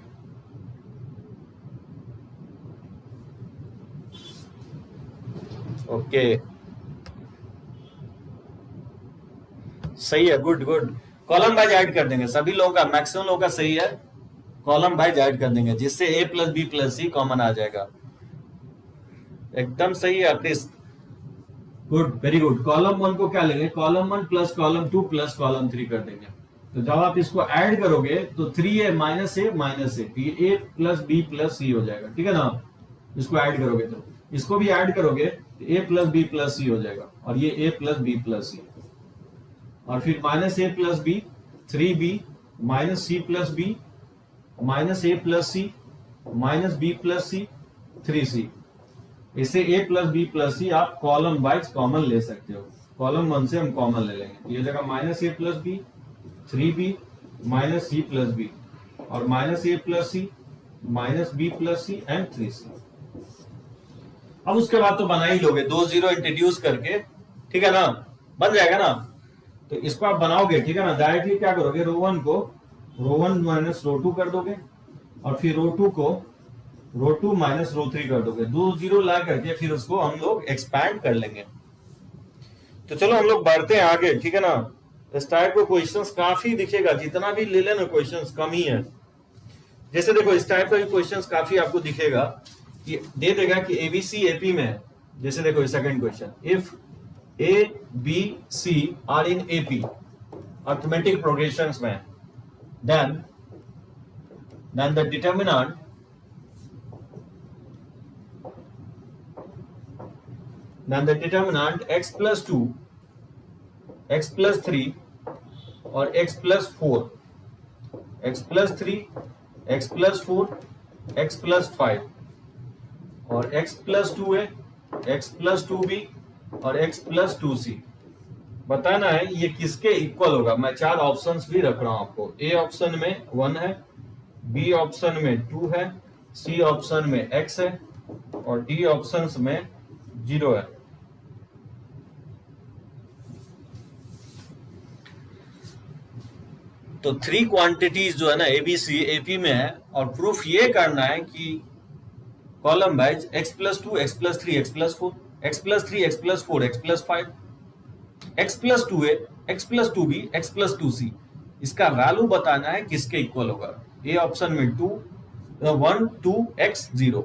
ओके, सही है, good good. Column wise add कर देंगे सभी लोगों का, मैक्सिमम लोगों का सही है। कॉलम वाइज ऐड कर देंगे जिससे ए प्लस बी प्लस सी कॉमन आ जाएगा। एकदम सही है artist, good, very good. Column 1 को क्या लेंगे? Column 1 plus column 2 plus column 3 कर देंगे। तो जब आप इसको ऐड करोगे तो 3a माइनस ए माइनस ए, ए प्लस बी प्लस सी हो जाएगा। ठीक है ना? इसको ऐड करोगे तो इसको भी ऐड करोगे तो a plus b plus c हो जाएगा, और ये a plus b plus c, और फिर minus a plus b 3b minus c plus b minus a plus c minus b plus c 3c। इसे a plus b plus c आप column wise common ले सकते हो। Column 1 से हम common ले लेंगे, ये जगह minus a plus b 3b minus c plus b, और minus a plus c minus b plus c and 3c। अब उसके बाद तो बना ही लोगे 2 0 इंट्रोड्यूस करके। ठीक है ना? बन जाएगा ना? तो इसको आप बनाओगे। ठीक है ना? डायरेक्टली क्या करोगे, रो 1 को रो 1 माइनस रो 2 कर दोगे और फिर रो 2 को रो 2 माइनस रो 3 कर दोगे, 2 जीरो ला करके फिर उसको हम लोग एक्सपैंड कर लेंगे। तो चलो हम लोग बढ़ते हैं आगे, ठीक है ना। इस टाइप के क्वेश्चंस काफी दिखेगा, जितना भी ले लेना क्वेश्चंस कम ही है। जैसे देखो इस टाइप का भी क्वेश्चंस काफी आपको दिखेगा कि दे देगा कि एबीसी एपी में है। जैसे देखो second question, if a b c are in AP arithmetic progressions में, then the determinant x plus 2, x plus 3 और x plus 4, x plus 3, x plus 4, x plus 5 और x plus 2a, x plus 2b और x plus 2c बताना है ये किसके equal होगा। मैं 4 ऑप्शंस भी रख रहा हूं आपको। ए ऑप्शन में 1 है, बी ऑप्शन में 2 है, सी ऑप्शन में x है और डी ऑप्शन में 0 है। तो 3 क्वांटिटीज जो है ना एबीसी एपी में है और प्रूफ ये करना है कि column wise x plus 2, x plus 3, x plus 4, x plus 3, x plus 4, x plus 5, x plus 2a, x plus 2b, x plus 2c इसका वैल्यू बताना है किसके इक्वल होगा। ए ऑप्शन में 2, 1, 2, x 0।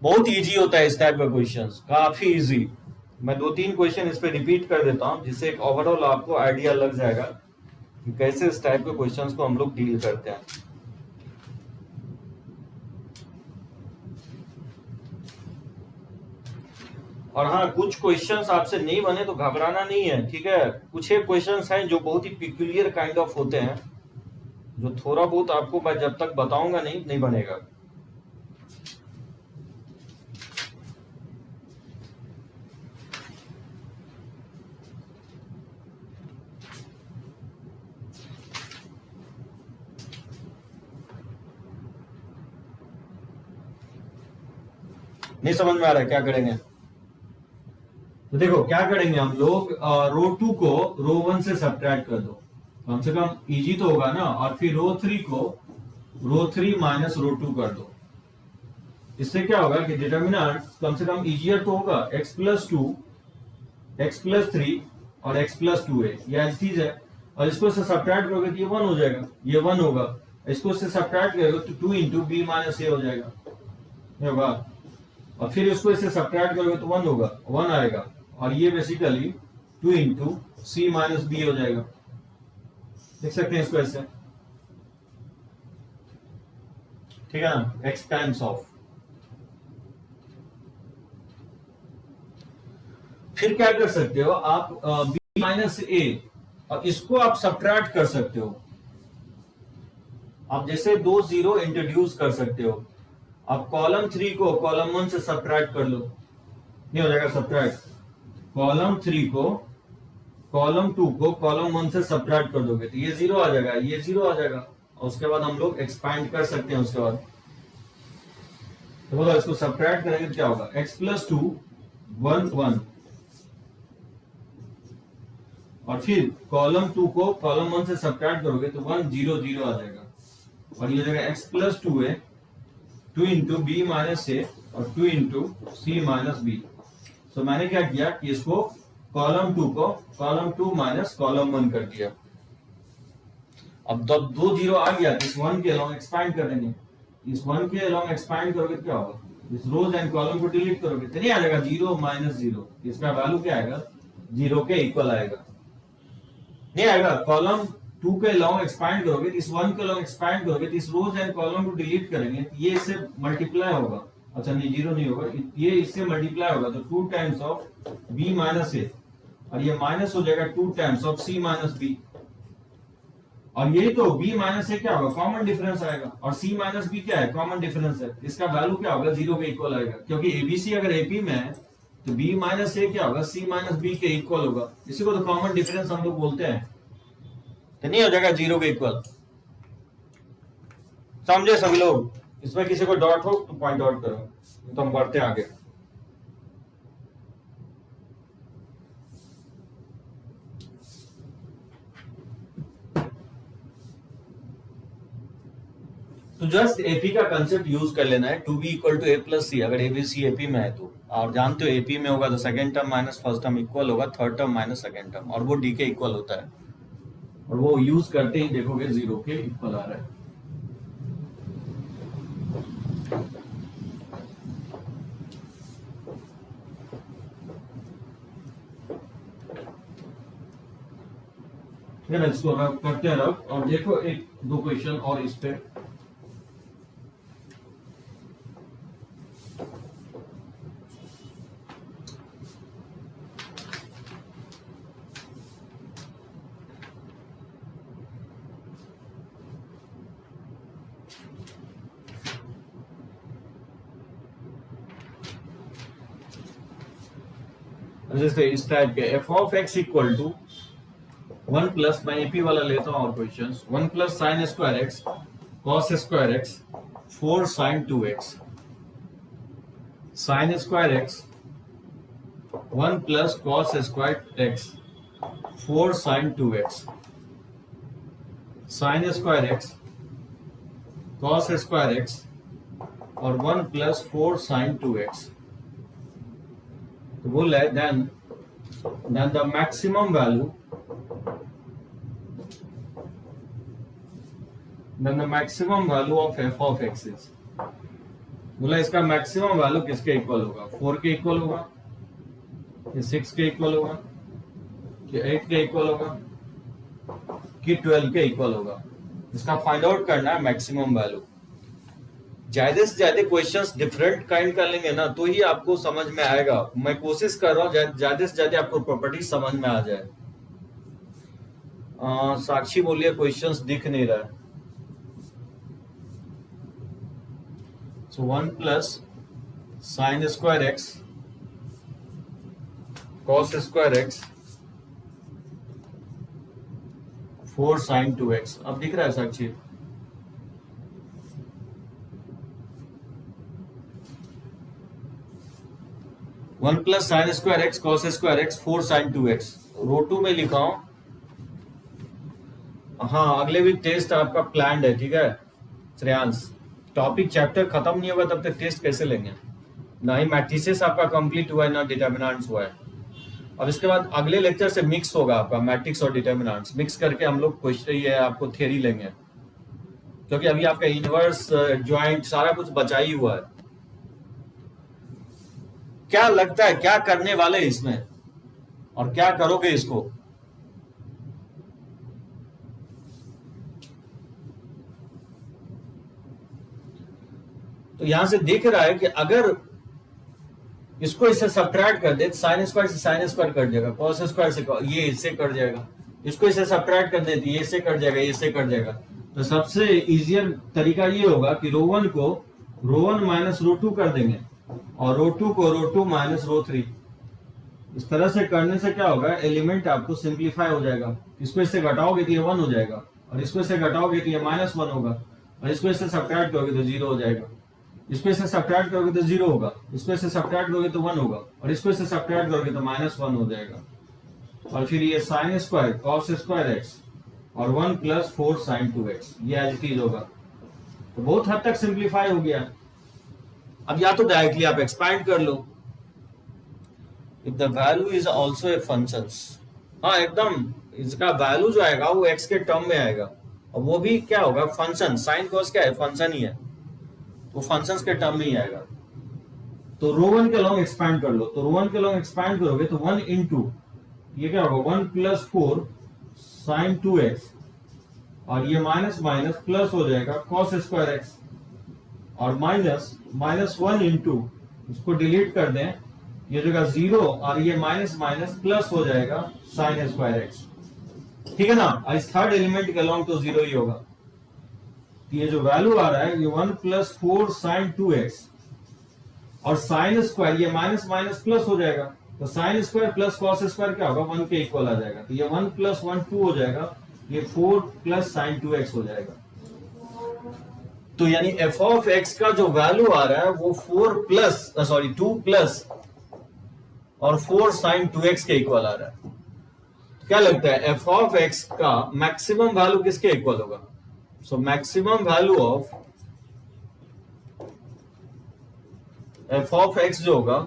बहुत इजी होता है इस टाइप का क्वेश्चंस, काफी इजी। मैं 2-3 क्वेश्चन इस पे रिपीट कर देता हूं जिससे एक ओवरऑल आपको आइडिया लग जाएगा कि कैसे इस टाइप के क्वेश्चंस को हम लोग डील करते हैं। और हाँ, कुछ क्वेश्चंस आपसे नहीं बने तो घबराना नहीं है, ठीक है। कुछ एक क्वेश्चंस हैं जो बहुत ही पिक्यूलियर काइंड ऑफ होते हैं, जो थोड़ा बहुत आपको मैं जब तक बताऊंगा नहीं बनेगा। नहीं समझ में आ रहा है क्या करेंगे? तो देखो क्या करेंगे हम लोग, रो 2 को रो 1 से सब्ट्रैक्ट कर दो, कम से कम इजी तो होगा ना। और फिर रो 3 को रो 3 माइनस रो 2 कर दो। इससे क्या होगा कि डिटर्मिनेंट कम से कम इजियर तो होगा, x प्लस 2, x प्लस 3 और x प्लस 2a ये एज चीज है। और इसको से सब्ट्रैक्ट करोगे तो ये 1 हो जाएगा, ये 1 होगा। इसको से सब्ट्रैक्ट करोगे तो 2 इंटू बी माइनस ए हो जाएगा, ये होगा। और फिर इसको इससे सब्ट्रैक्ट करोगे तो 1 होगा, 1 आएगा। और ये बेसिकली 2 इंटू सी माइनस बी हो जाएगा। देख सकते हैं इसको ऐसे, ठीक है ना, एक्स टाइम्स ऑफ। फिर क्या कर सकते हो आप, बी माइनस ए और इसको आप सब्ट्रैक्ट कर सकते हो। आप जैसे 2 जीरो इंट्रोड्यूस कर सकते हो। आप कॉलम 3 को कॉलम 1 से सब्ट्रैक्ट कर लो, नहीं हो जाएगा सब्ट्रैक्ट। कॉलम 3 को कॉलम 2 को कॉलम 1 से सब्ट्रैक्ट कर दोगे तो ये 0 आ जाएगा, ये 0 आ जाएगा। और उसके बाद हम लोग एक्सपैंड कर सकते हैं। उसके बाद तो बोलो इसको सब्ट्रैक्ट करेंगे तो क्या होगा, x प्लस 2 1 1 और फिर कॉलम 2 को कॉलम 1 से सब्ट्रैक्ट करोगे तो 1 0 0 आ जाएगा। और ये जाएगा x प्लस 2 है 2 इंटू बी माइनस ए और 2 इंटू सी माइनस बी। तो मैंने क्या किया कि इसको कॉलम 2 को कॉलम 2 माइनस कॉलम 1 कर दिया। अब जब 2 जीरो आ गया तो इस 1 के अलोंग एक्सपैंड कर देंगे। इस 1 के अलोंग एक्सपैंड करोगे तो क्या होगा, इस रोज एंड कॉलम को डिलीट करोगे तो नहीं आ जाएगा 0 माइनस 0, इसका वैल्यू क्या आएगा, 0 के इक्वल आएगा। नहीं आएगा, कॉलम 2 के अलोंग एक्सपैंड करोगे तो इस 1 के अलोंग एक्सपैंड करोगे तो इस रोज एंड कॉलम को डिलीट करेंगे तो ये इससे मल्टीप्लाई होगा। अच्छा नहीं, 0 नहीं होगा, ये इससे मल्टीप्लाई होगा तो 2 टाइम्स ऑफ b माइनस ए और ये माइनस हो जाएगा 2 times of c minus b। और ये तो b माइनस ए क्या होगा, कॉमन डिफरेंस आएगा। और c माइनस b क्या है, कॉमन डिफरेंस है। इसका वैल्यू क्या होगा, 0 के इक्वल आएगा। क्योंकि एबीसी अगर एपी में है तो b माइनस ए क्या होगा, c माइनस b के इक्वल होगा। इसी को तो कॉमन डिफरेंस हम लोग बोलते हैं। तो नहीं हो जाएगा 0 के इक्वल। समझे सभी लोग? इसमें किसी को डॉट हो तो पॉइंट आउट करो, तो हम बढ़ते हैं आगे। तो जस्ट एपी का कंसेप्ट यूज कर लेना है, two b equal to a plus c, अगर ए बी सी एपी में है तो। और जानते हो एपी में होगा तो second term minus first term equal होगा third term minus second term, और वो डी के इक्वल होता है, और वो यूज करते ही देखोगे जीरो के इक्वल आ रहा है। इसको करते रहो और देखो एक दो क्वेश्चन और इस पे। जैसे इस टाइप के f of x equal to 1 plus, मैं एपी वाला लेता हूं और question, 1 plus sine square x cos square x 4 sine 2x, sine square x 1 plus cos square x 4 sine 2x, sine square x cos square x और 1 plus 4 sine 2x। तो बोल है then the maximum value of f of x is, बोला इसका maximum value किसके equal होगा, 4 के equal होगा कि 6 के इक्वल होगा कि 8 के इक्वल होगा कि 12 के इक्वल होगा। इसका फाइंड आउट करना है मैक्सिमम वैल्यू। ज्यादा से ज्यादा क्वेश्चंस डिफरेंट काइंड कर लेंगे ना तो ही आपको समझ में आएगा। मैं कोशिश कर रहा हूँ ज्यादा से ज्यादा आपको प्रॉपर्टी समझ में आ जाए। साक्षी बोलिए क्वेश्चंस दिख नहीं रहा है। So 1 plus sine square x cos square x 4 sine 2x, अब दिख रहा है Sakshi? One plus sine square x cos square x 4 sine 2x, row 2 में लिखा हूं। हाँ, अगले वीक टेस्ट आपका प्लान्ड है, ठीक है श्रेयांश। टॉपिक चैप्टर खत्म नहीं होगा तब तक टेस्ट कैसे लेंगे? ना ही मैट्रिसेस आपका कंप्लीट हुआ है ना डिटर्मिनेंट्स हुआ है। अब इसके बाद अगले लेक्चर से मिक्स होगा आपका मैट्रिक्स और डिटर्मिनेंट्स, मिक्स करके हम लोग क्वेश्चन ये आपको थ्योरी लेंगे, क्योंकि अभी आपका इनवर्स ज्वाइंट सारा कुछ बचा ही हुआ है। क्या लगता है क्या करने वाले इसमें और क्या करोगे इसको? तो यहां से दिख रहा है कि अगर इसको इससे सब्ट्रैक्ट कर दे, साइन स्क्वायर से साइन स्क्वायर कट जाएगा, कॉस स्क्वायर से ये इससे कट जाएगा, इसको इससे सब्ट्रैक्ट कर देती ये इससे कट जाएगा, ये इससे कट जाएगा। तो सबसे इजियर तरीका ये होगा कि रो 1 को रो 1 माइनस रो 2 कर देंगे और रो 2 को रो 2 माइनस रो 3। इस तरह से करने से क्या होगा, एलिमेंट आपको सिंप्लीफाई हो जाएगा। इसको इससे घटाओगे तो ये 1 हो जाएगा, और इसको इससे घटाओगे तो ये -1 होगा, और इसको इससे सब्ट्रैक्ट करोगे तो 0 हो जाएगा। इसको इससे सब्ट्रैक्ट करोगे तो 0 होगा, इसको इससे सब्ट्रैक्ट करोगे तो 1 होगा, और इसको इससे सब्ट्रैक्ट करोगे तो -1 हो जाएगा। और फिर ये sine square cos square x और 1 प्लस 4 साइन 2x, ये एज इट इज होगा। तो बहुत हद तक सिंप्लीफाई हो गया। अब या तो डायरेक्टली आप एक्सपैंड कर लो, if the value is also a function. हाँ एकदम, इसका वैल्यू जो आएगा वो x के टर्म में आएगा, और वो भी क्या होगा, फंक्शन। साइन कॉस क्या है, फंक्शन ही है, वो फंक्शंस के टर्म में ही आएगा। तो रो 1 के लॉन्ग एक्सपैंड कर लो, तो रो 1 के लॉन्ग एक्सपैंड करोगे तो 1 इंटू ये क्या होगा 1 प्लस 4 साइन 2x, और ये माइनस माइनस प्लस हो जाएगा कॉस स्क्वायर एक्स, और माइनस 1 इंटू इसको डिलीट कर दें, ये जगह 0 और ये माइनस माइनस प्लस हो जाएगा साइन स्क्वायर एक्स, ठीक है ना। इस थर्ड एलिमेंट के अलॉन्ग तो 0 ही होगा। ये जो वैल्यू आ रहा है ये 1 प्लस 4 साइन 2x, और साइन स्क्वायर ये माइनस माइनस प्लस हो जाएगा, तो sign square plus cos square क्या होगा, 1 के इक्वल आ जाएगा। तो ये 1 प्लस 1 2 हो जाएगा, ये 4 प्लस साइन 2x हो जाएगा। तो यानी एफ ऑफ एक्स का जो वैल्यू आ रहा है वो 2 प्लस और 4 साइन 2x के इक्वल आ रहा है। तो क्या लगता है एफ ऑफ एक्स का मैक्सिमम वैल्यू किसके इक्वल होगा? So maximum value of f of x जो होगा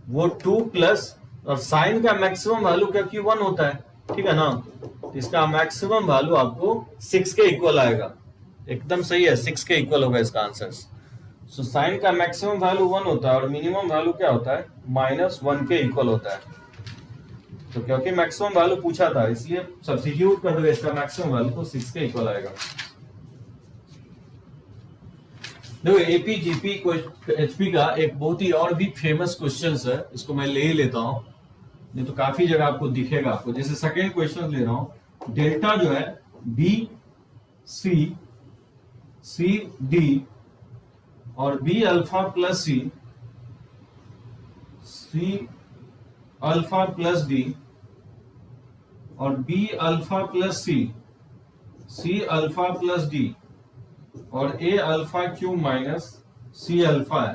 वो 2 प्लस, और साइन का मैक्सिमम वैल्यू क्या कि 1 होता है, ठीक है ना, तो इसका मैक्सिमम वैल्यू आपको 6 के इक्वल आएगा। एकदम सही है, 6 के इक्वल होगा इसका आंसर। सो साइन का मैक्सिमम वैल्यू 1 होता है और मिनिमम वैल्यू क्या होता है, -1 के इक्वल होता है। तो क्योंकि मैक्सिमम वैल्यू पूछा था इसलिए सब्स्टिट्यूट कर दोगे इसका मैक्सिमम वैल्यू, तो 6 के इक्वल आएगा। देखो एपी जीपी एचपी का एक बहुत ही और भी फेमस क्वेश्चन है, इसको मैं ले ही लेता हूं, नहीं तो काफी जगह आपको दिखेगा आपको। जैसे सेकेंड क्वेश्चन ले रहा हूं, डेल्टा जो है बी सी सी डी और B alpha plus C C alpha plus D और B alpha plus C C alpha plus D और A alpha cube minus C alpha है,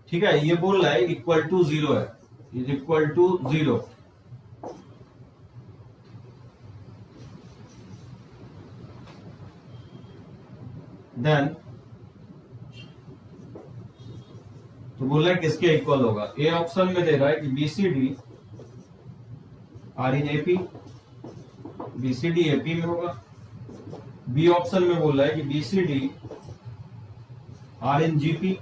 ठीक है। ये बोल रहा है इक्वल टू 0 है, इज इक्वल टू 0। देन तो बोल रहा है किसके इक्वल होगा। ए ऑप्शन में दे रहा है कि BCD are in AP, BCD AP में होगा। बी ऑप्शन में बोल रहा है कि BCD are in GP,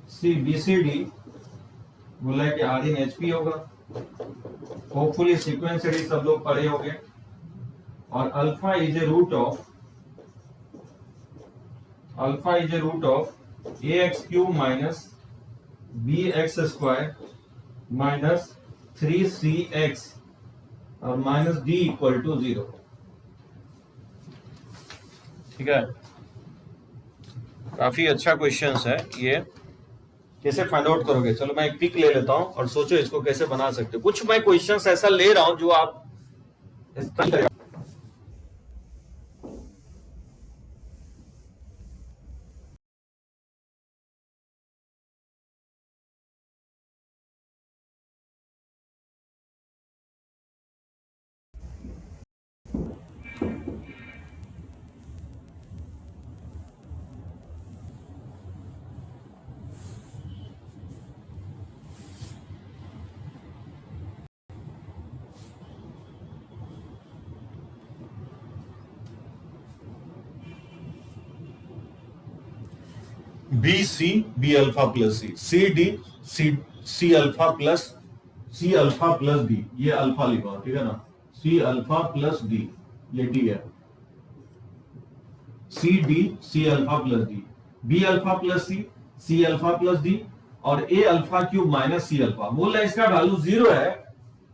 C BCD बोल रहा है कि आर इन एचपी होगा। होपफुली सीक्वेंसली सब लोग पढ़े होंगे। और alpha is a root of a x cube minus B x square minus 3cx और माइनस डी इक्वल टू 0, ठीक है। काफी अच्छा क्वेश्चन है ये, कैसे फाइंड आउट करोगे। चलो मैं एक पिक ले लेता हूं और सोचो इसको कैसे बना सकते हो। कुछ मैं क्वेश्चंस ऐसा ले रहा हूं जो आप B C B alpha plus C C D C C alpha plus D, ये अल्फा लिखा हो, ठीक है ना, सी अल्फा प्लस डी, ये डी है, C D C alpha plus D, B alpha plus C alpha plus D और A alpha cube minus C alpha. बोल रहा है इसका वैल्यू 0 है,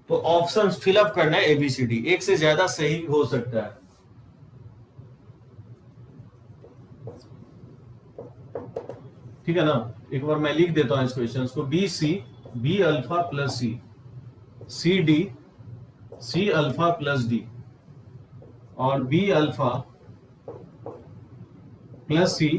तो ऑप्शन फिलअप करना है एबीसीडी। एक से ज्यादा सही हो सकता है, ठीक है ना। एक बार मैं लिख देता हूं इस क्वेश्चन को, B C B alpha plus C C D C alpha plus D और B alpha plus C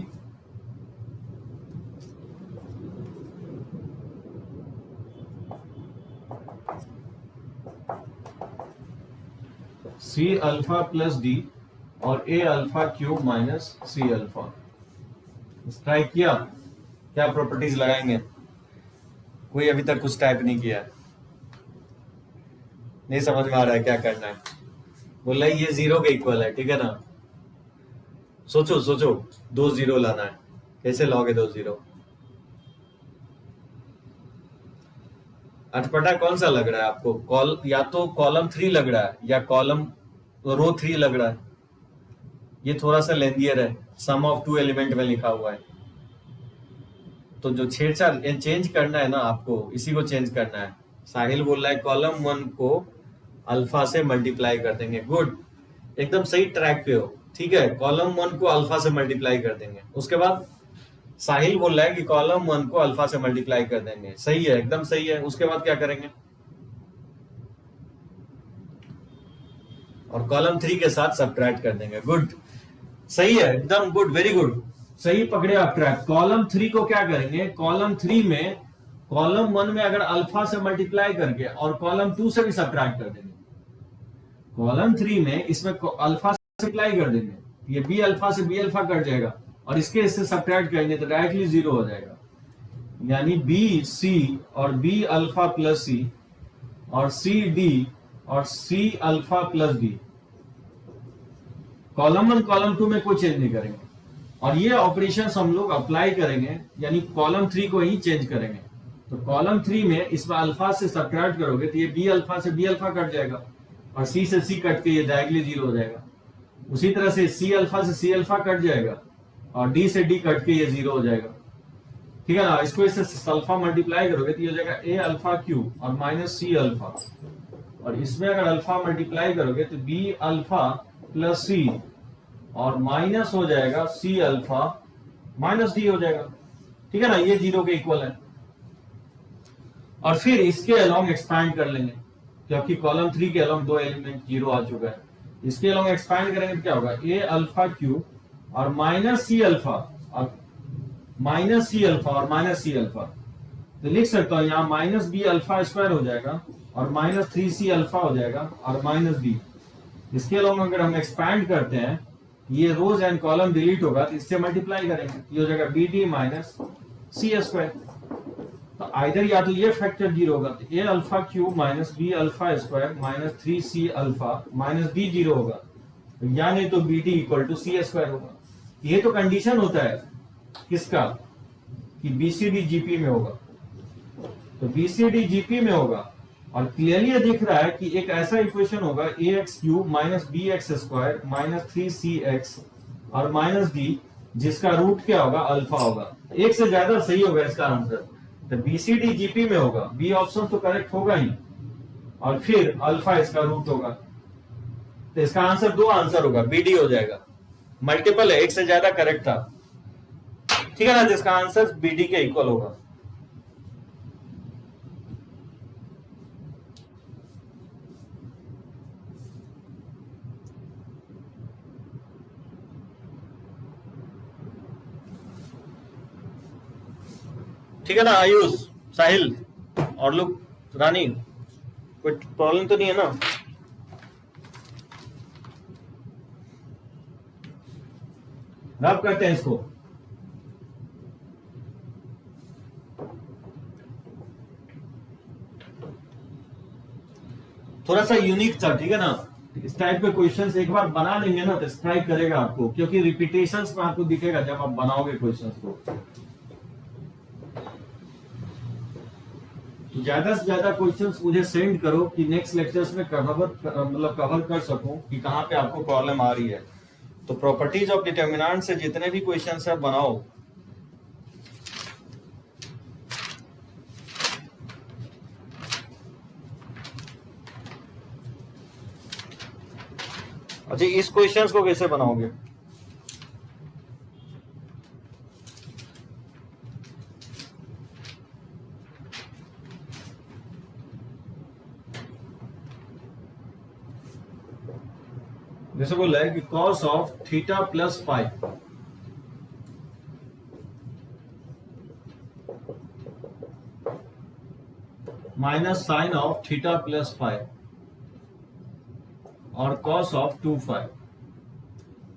C alpha plus D और A alpha cube minus C alpha. Try किया, क्या प्रॉपर्टीज लगाएंगे? कोई अभी तक कुछ टाइप नहीं किया, नहीं समझ में आ रहा है क्या करना है। बोला ये 0 के इक्वल है, ठीक है ना। सोचो 2 0 लाना है, कैसे लाओगे 2 0? अटपटा कौन सा लग रहा है आपको? या तो कॉलम 3 लग रहा है या कॉलम रो 3 लग रहा है। ये थोड़ा सा लेंदियर है, सम ऑफ 2 एलिमेंट में लिखा हुआ है, तो जो छेड़छाड़ चेंज करना है ना आपको, इसी को चेंज करना है। साहिल बोल रहा है कॉलम 1 को अल्फा से मल्टीप्लाई कर देंगे। गुड, एकदम सही ट्रैक पे हो, ठीक है। कॉलम 1 को अल्फा से मल्टीप्लाई कर देंगे। उसके बाद साहिल बोल रहा है कि कॉलम 1 को अल्फा से मल्टीप्लाई कर देंगे। सही है, एकदम सही है। उसके बाद क्या करेंगे? और कॉलम 3 के साथ सब्ट्रैक्ट कर देंगे। गुड, सही है, एकदम गुड, वेरी गुड, सही पकड़े आप ट्रैक। कॉलम 3 को क्या करेंगे? कॉलम 3 में कॉलम 1 में अगर अल्फा से मल्टीप्लाई करके और कॉलम 2 से भी सब्ट्रैक्ट कर देंगे। कॉलम 3 में इसमें अल्फा से मल्टीप्लाई कर देंगे ये बी अल्फा से बी अल्फा कट जाएगा और इससे सब्ट्रैक्ट करेंगे तो डायरेक्टली जीरो हो जाएगा। यानी बी सी और बी अल्फा प्लस सी और सी डी और c alpha plus d, column 1 column 2 में कोई चेंज नहीं करेंगे और ये ऑपरेशन हम लोग अप्लाई करेंगे, यानी कॉलम 3 को ही चेंज करेंगे। तो कॉलम 3 में इसमें अल्फा से सब्ट्रैक्ट करोगे तो ये बी अल्फा से बी अल्फा कट जाएगा और सी से सी कट के ये डायरेक्टली जीरो हो जाएगा। उसी तरह से सी अल्फा से सी अल्फा कट जाएगा और डी से डी कट के ये जीरो हो जाएगा। ठीक है ना। इसको इससे अल्फा मल्टीप्लाई करोगे तो ये हो जाएगा ए अल्फा क्यूब और माइनस सी अल्फा, और इसमें अगर अल्फा मल्टीप्लाई करोगे तो बी अल्फा प्लस सी और माइनस हो जाएगा सी अल्फा माइनस डी हो जाएगा। ठीक है ना, ये जीरो के इक्वल है। और फिर इसके अलोंग एक्सपैंड कर लेंगे क्योंकि कॉलम 3 के अलोंग 2 एलिमेंट जीरो आ चुका है। इसके अलोंग एक्सपैंड करेंगे तो क्या होगा, ए अल्फा क्यूब और माइनस सी अल्फा और माइनस सी अल्फा और माइनस सी अल्फा। तो लिख सकता हूं यहां माइनस बी अल्फा स्क्वायर हो जाएगा और माइनस 3c अल्फा हो जाएगा और माइनस डी। इसके अलावा अगर हम एक्सपैंड करते हैं ये रोज एंड कॉलम डिलीट होगा तो इससे मल्टीप्लाई करेंगे, ये हो जाएगा B D minus C square. तो आइदर या तो ये फैक्टर जीरो होगा तो A alpha cube minus B alpha square minus 3c alpha minus D zero होगा, या नहीं तो B D equal to C square होगा। ये तो कंडीशन होता है किसका, कि बीसीडी जीपी में होगा। तो बीसीडी जीपी में होगा और क्लियरली ये दिख रहा है कि एक ऐसा इक्वेशन होगा A x cube minus B x square minus 3c और माइनस डी जिसका रूट क्या होगा, अल्फा होगा। एक से ज्यादा सही होगा इसका आंसर। तो बीसीडी जीपी में होगा, बी ऑप्शन तो करेक्ट होगा ही और फिर अल्फा इसका रूट होगा। तो इसका आंसर 2 आंसर होगा, बीडी हो जाएगा। मल्टीपल है, एक से ज्यादा करेक्ट था। ठीक है ना, जिसका आंसर बीडी के इक्वल होगा। ठीक है ना आयुष, साहिल और लोग, रानी, कोई प्रॉब्लम तो नहीं है ना। रब करते हैं इसको। थोड़ा सा यूनिक था, ठीक है ना। इस टाइप के क्वेश्चंस एक बार बना लेंगे ना तो स्ट्राइक करेगा आपको, क्योंकि रिपीटेशंस में आपको दिखेगा जब आप बनाओगे क्वेश्चंस को। ज्यादा से ज्यादा क्वेश्चंस मुझे सेंड करो कि नेक्स्ट लेक्चर्स में कवर कर सकूं कि कहां पे आपको प्रॉब्लम आ रही है। तो प्रॉपर्टीज ऑफ डिटर्मिनेंट से जितने भी क्वेश्चंस है बनाओ। अच्छा, इस क्वेश्चंस को कैसे बनाओगे? जैसे बोला है कि cos of theta plus five minus sine of theta plus five और cos of 2 five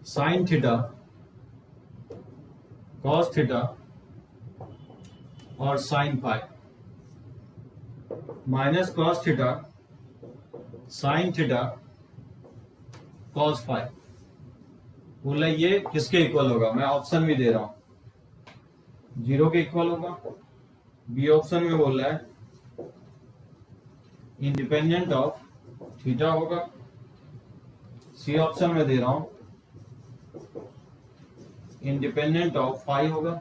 sine theta cos theta और sine five minus cos theta sine theta cos five. बोला ये किसके इक्वल होगा? मैं ऑप्शन भी दे रहा हूं, 0 के इक्वल होगा। बी ऑप्शन में बोल रहा है इंडिपेंडेंट ऑफ थीटा होगा। सी ऑप्शन में दे रहा हूं इंडिपेंडेंट ऑफ फाइव होगा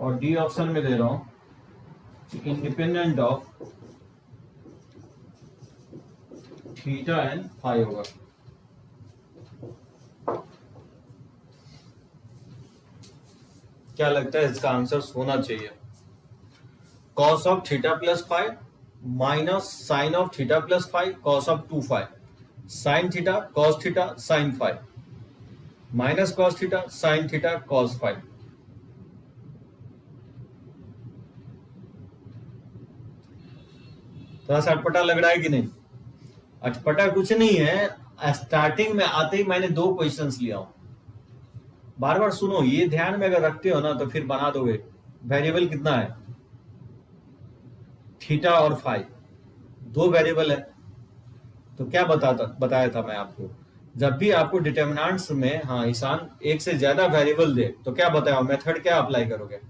और डी ऑप्शन में दे रहा हूं independent of theta and five होगा। क्या लगता है इसका आंसर होना चाहिए? cos of theta plus five minus sine of theta plus five cos of 2 five sine theta cos theta sine five minus cos theta sine theta cos five. थोड़ा सा अटपटा लग रहा है कि नहीं? अटपटा कुछ नहीं है, स्टार्टिंग में आते ही मैंने 2 क्वेश्चंस लिया हूं। बार बार सुनो, ये ध्यान में अगर रखते हो ना तो फिर बना दोगे। वेरिएबल कितना है? थीटा और फाई, 2 वेरिएबल है। तो क्या बताया था मैं आपको, जब भी आपको डिटर्मिनेंट्स में हाँ ईशान एक से ज्यादा वेरिएबल दे तो क्या बताया, मेथड क्या अप्लाई करोगे?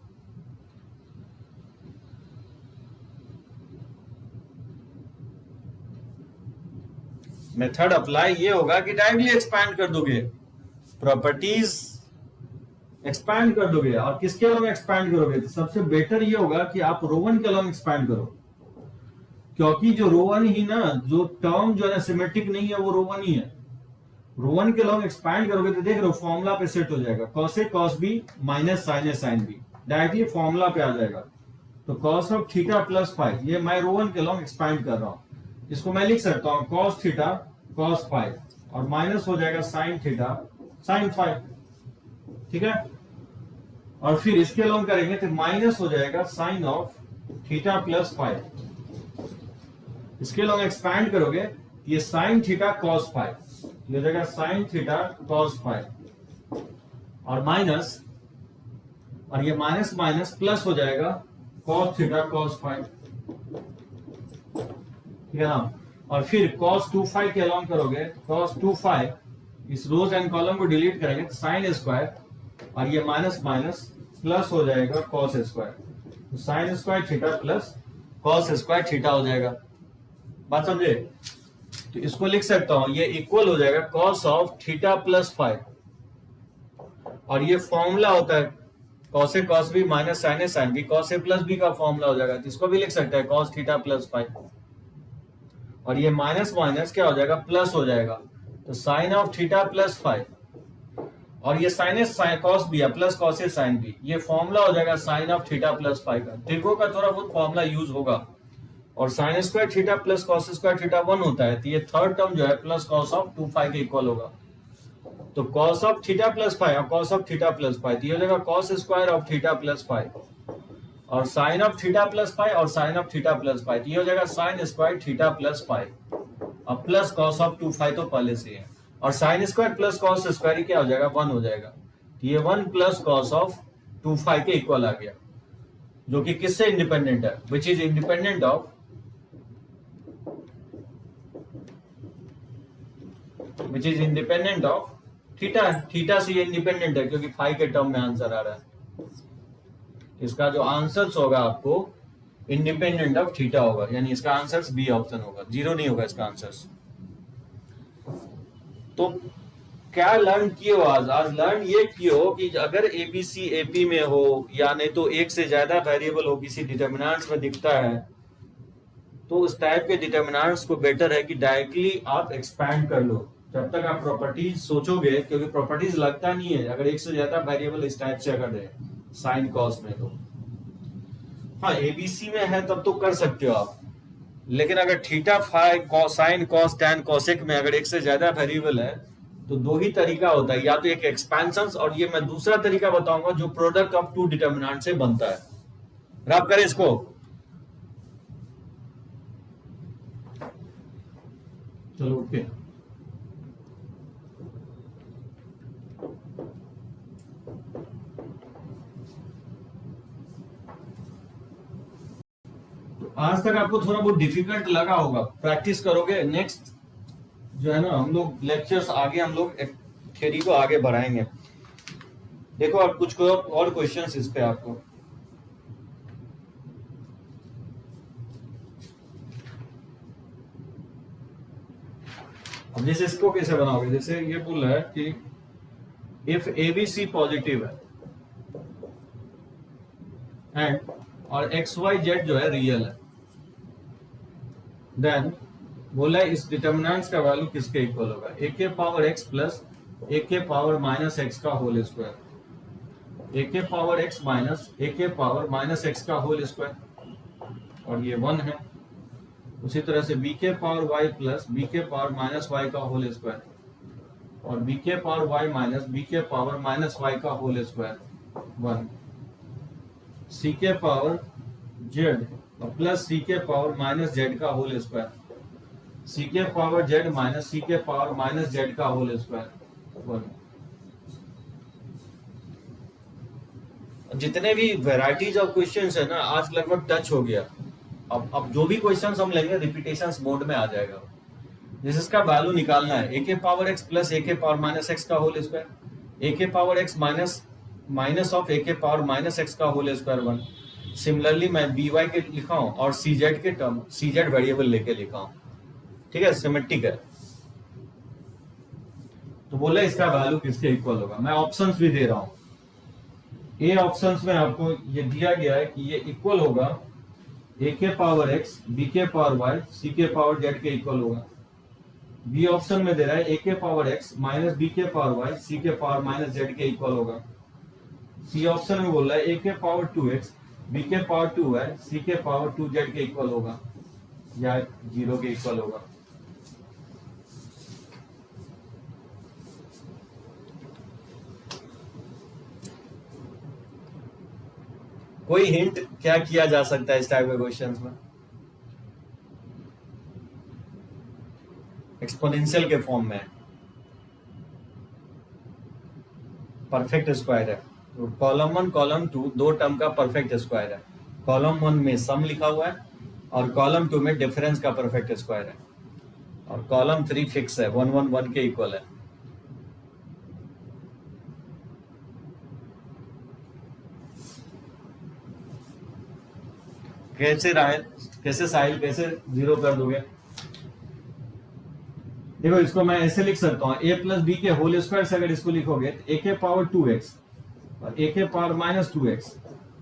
मेथड अप्लाई ये होगा कि डायरेक्टली एक्सपैंड कर दोगे, प्रॉपर्टीज एक्सपैंड कर दोगे। और किसके अलॉन्ग एक्सपैंड करोगे? तो सबसे बेटर ये होगा कि आप रो वन के अलॉन्ग एक्सपैंड करो, क्योंकि जो रो वन ही ना, जो टर्म जो है ना सिमेट्रिक नहीं है, वो रो वन ही है। रो वन के अलॉन्ग एक्सपैंड करोगे तो देख रहे हो फॉर्मूला पे सेट हो जाएगा, cos A cos B minus sign A sine B, directly formula पे आ जाएगा। तो cos of theta plus five, ये मैं रो वन के अलॉन्ग एक्सपैंड कर रहा हूं, इसको मैं लिख सकता हूं कॉस थीटा कॉस फाइव, और माइनस हो जाएगा साइन थीटा साइन फाइव, ठीक है। और फिर इसके अलॉन्ग करेंगे तो माइनस हो जाएगा sine of theta plus five, इसके अलॉन्ग एक्सपैंड करोगे ये साइन थीटा कॉस फाइव, ये हो जाएगा साइन थीटा कॉस फाइव, और माइनस, और ये माइनस माइनस प्लस हो जाएगा कॉस थीटा कॉस फाइव, ठीक है ना। और फिर कॉस 2 फाइव के अलॉन्ग करोगे, कॉस 2 फाइव, इस रोज एंड कॉलम को डिलीट करेंगे तो साइन स्क्वायर, और ये माइनस माइनस प्लस हो जाएगा कॉस स्क्वायर, तो sign square theta plus cos square theta हो जाएगा। बात समझे? तो इसको लिख सकता हूं, ये इक्वल हो जाएगा cos of theta plus five, और ये फॉर्मूला होता है cos A cos B minus sign A sine B, cos A plus B का फॉर्मूला हो जाएगा, तो इसको भी लिख सकते हैं कॉस थीटा प्लस फाइव, और ये माइनस माइनस क्या हो जाएगा, प्लस हो जाएगा, तो sine of theta plus five, और ये साइन ए कॉस बी है plus cos a sine b, ये फॉर्मूला हो जाएगा sine of theta plus five का। ट्रिको का थोड़ा बहुत फॉर्मूला यूज होगा, और sine square theta plus cos square theta 1 होता है, तो ये थर्ड टर्म जो है प्लस कॉस ऑफ 2 फाइव के इक्वल होगा। तो cos of theta plus five और cos of theta plus five, ये हो जाएगा cos square of theta plus five, और sine of theta plus five और sine of theta plus five, ये हो जाएगा sine square theta plus five, और प्लस कॉस ऑफ 2 फाइव तो पहले से है, और sine square plus cos square क्या हो जाएगा, 1 हो जाएगा। तो ये 1 प्लस कॉस ऑफ 2 फाइव के इक्वल आ गया, जो कि किससे इंडिपेंडेंट है, which is independent of theta. Theta से ये इंडिपेंडेंट है क्योंकि फाइव के टर्म में आंसर आ रहा है, इसका जो आंसर होगा आपको इंडिपेंडेंट ऑफ थीटा होगा, यानी इसका आंसर बी ऑप्शन होगा, जीरो नहीं होगा इसका आंसर। तो क्या लर्न किए हो आज लर्न ये किए हो कि अगर एबीसी एपी में हो, या नहीं तो एक से ज्यादा वेरिएबल हो किसी डिटर्मिनेंट्स में दिखता है, तो उस टाइप के डिटर्मिनेंट्स को बेटर है कि डायरेक्टली आप एक्सपैंड कर लो, जब तक आप प्रॉपर्टीज सोचोगे, क्योंकि प्रॉपर्टीज लगता नहीं है अगर एक से ज्यादा वेरिएबल इस टाइप से अगर है साइन कॉस में। तो हाँ एबीसी में है तब तो कर सकते हो आप, लेकिन अगर theta phi sine cos tan cosec में अगर एक से ज्यादा वेरिएबल है तो 2 ही तरीका होता है, या तो एक एक्सपेंशन, और ये मैं दूसरा तरीका बताऊंगा जो प्रोडक्ट ऑफ 2 डिटर्मिनेंट से बनता है। रब करें इसको, चलो ओके। आज तक आपको थोड़ा बहुत डिफिकल्ट लगा होगा, प्रैक्टिस करोगे, नेक्स्ट जो है ना हम लोग लेक्चर्स आगे हम लोग थ्योरी को आगे बढ़ाएंगे। देखो अब कुछ और क्वेश्चंस इस पे आपको, अब जैसे इसको कैसे बनाओगे, जैसे ये बोल रहा है कि इफ एबीसी पॉजिटिव है एंड और एक्स वाई जेड जो है रियल है, देन बोला इस डिटर्मिनेंट्स का वैल्यू किसके इक्वल होगा, ए के पावर एक्स प्लस ए के पावर माइनस एक्स का होल स्क्वायर, ए के पावर एक्स माइनस ए के पावर माइनस एक्स का होल स्क्वायर, और ये 1 है। उसी तरह से बी के पावर वाई प्लस बी के पावर माइनस वाई का होल स्क्वायर, और बी के पावर वाई माइनस बी के पावर माइनस वाई का होल स्क्वायर 1, सी के पावर जेड और प्लस सी के पावर माइनस जेड का होल स्क्वायर, सी के पावर जेड माइनस सी के पावर माइनस जेड का होल स्क्वायर 1। जितने भी वेराइटीज ऑफ क्वेश्चंस है ना आज लगभग टच हो गया। अब जो भी क्वेश्चंस हम लेंगे रिपीटेशंस मोड में आ जाएगा। जैसे इसका वैल्यू निकालना है ए के पावर एक्स प्लस ए के पावर माइनस एक्स का होल स्क्वायर, ए के power x minus minus of A के पावर माइनस एक्स का होल स्क्वायर 1। सिमिलरली मैं बी वाई के लिखा हूं और सी जेड के टर्म सी जेड वेरिएबल लेके लिखा हूं, ठीक है, सिमेट्रिक है। तो बोले इसका वैल्यू किसके इक्वल होगा। मैं ऑप्शंस भी दे रहा हूं। ए ऑप्शंस में आपको ये दिया गया है कि ये इक्वल होगा ए के पावर एक्स बी के पावर वाई सी के पावर जेड के इक्वल होगा। बी ऑप्शन में दे रहा है ए के पावर एक्स माइनस बी के पावर वाई सी के पावर माइनस जेड के इक्वल होगा। सी ऑप्शन में बोल रहा है ए के पावर 2x बी के पावर 2y सी के पावर 2z के इक्वल होगा या 0 के इक्वल होगा। कोई हिंट क्या किया जा सकता है इस टाइप के क्वेश्चंस में। एक्सपोनेंशियल के फॉर्म में परफेक्ट स्क्वायर है, तो कॉलम 1 कॉलम 2 दो टर्म का परफेक्ट स्क्वायर है। कॉलम 1 में सम लिखा हुआ है और कॉलम 2 में डिफरेंस का परफेक्ट स्क्वायर है और कॉलम 3 फिक्स है 1 1 1 के इक्वल है। कैसे साहिल कैसे 0 कर दोगे। देखो इसको मैं ऐसे लिख सकता हूं ए प्लस बी के होल स्क्वायर से अगर इसको लिखोगे तो ए के पावर 2x और ए के पावर माइनस 2x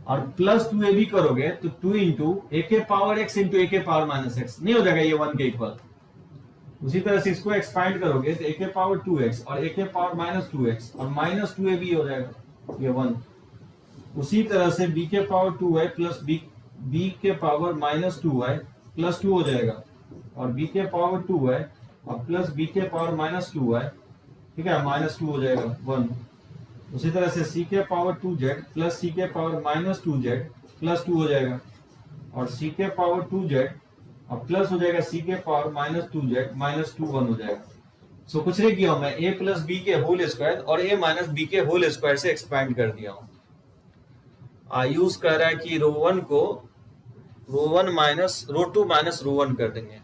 और प्लस 2ab करोगे तो 2 इंटू ए के पावर x इंटू ए के पावर माइनस x नहीं हो जाएगा ये 1 के इक्वल। उसी तरह से इसको एक्सपांड करोगे तो ए के पावर 2x और ए के पावर माइनस 2x और माइनस 2ab हो जाएगा ये 1। उसी तरह से b के पावर 2y प्लस b के पावर माइनस 2y प्लस 2 हो जाएगा और b के पावर 2y और प्लस b के पावर माइनस 2y, ठीक है, माइनस 2 हो जाएगा 1। उसी तरह से c के पावर 2z प्लस c के पावर माइनस 2z प्लस 2 हो जाएगा और c के पावर 2z और प्लस हो जाएगा c के पावर माइनस 2z माइनस 2 1 हो जाएगा। सो कुछ नहीं किया मैं a प्लस बी के होल स्क्वायर और a माइनस बी के होल स्क्वायर से एक्सपैंड कर दिया हूं। आयुष कह रहा है कि रो 1 को रो 1 माइनस रो 2 माइनस रो 1 कर देंगे।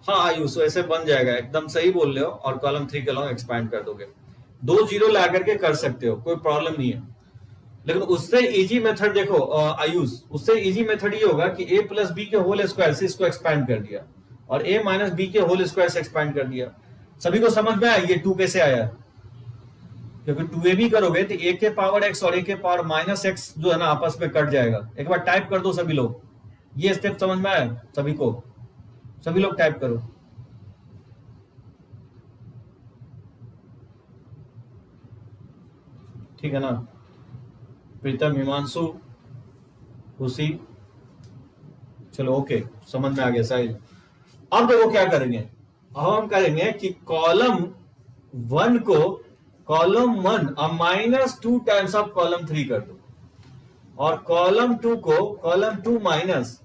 हाँ आयुष ऐसे बन जाएगा, एकदम सही बोल रहे हो और कॉलम 3 के लॉन्ग एक्सपैंड कर दोगे। 2 0 ला करके कर सकते हो, कोई प्रॉब्लम नहीं है। लेकिन उससे इजी मेथड देखो आयुष, उससे इजी मेथड ये होगा कि a प्लस बी के होल स्क्वायर से इसको एक्सपैंड कर दिया और a माइनस बी के होल स्क्वायर से एक्सपैंड कर दिया। सभी को समझ में आया ये 2 कैसे आया, क्योंकि 2ab करोगे तो a के पावर x और a के पावर माइनस x जो है ना आपस में कट जाएगा। एक बार टाइप कर दो सभी लोग, ये स्टेप समझ में आया सभी को, सभी लोग टाइप करो। ठीक है ना, प्रीतम हिमांशु खुशी, चलो ओके समझ में आ गया साहिल। अब देखो क्या करेंगे, अब हम करेंगे कि कॉलम 1 को कॉलम 1 अब माइनस 2 टाइम्स ऑफ कॉलम 3 कर दो और कॉलम 2 को column 2 minus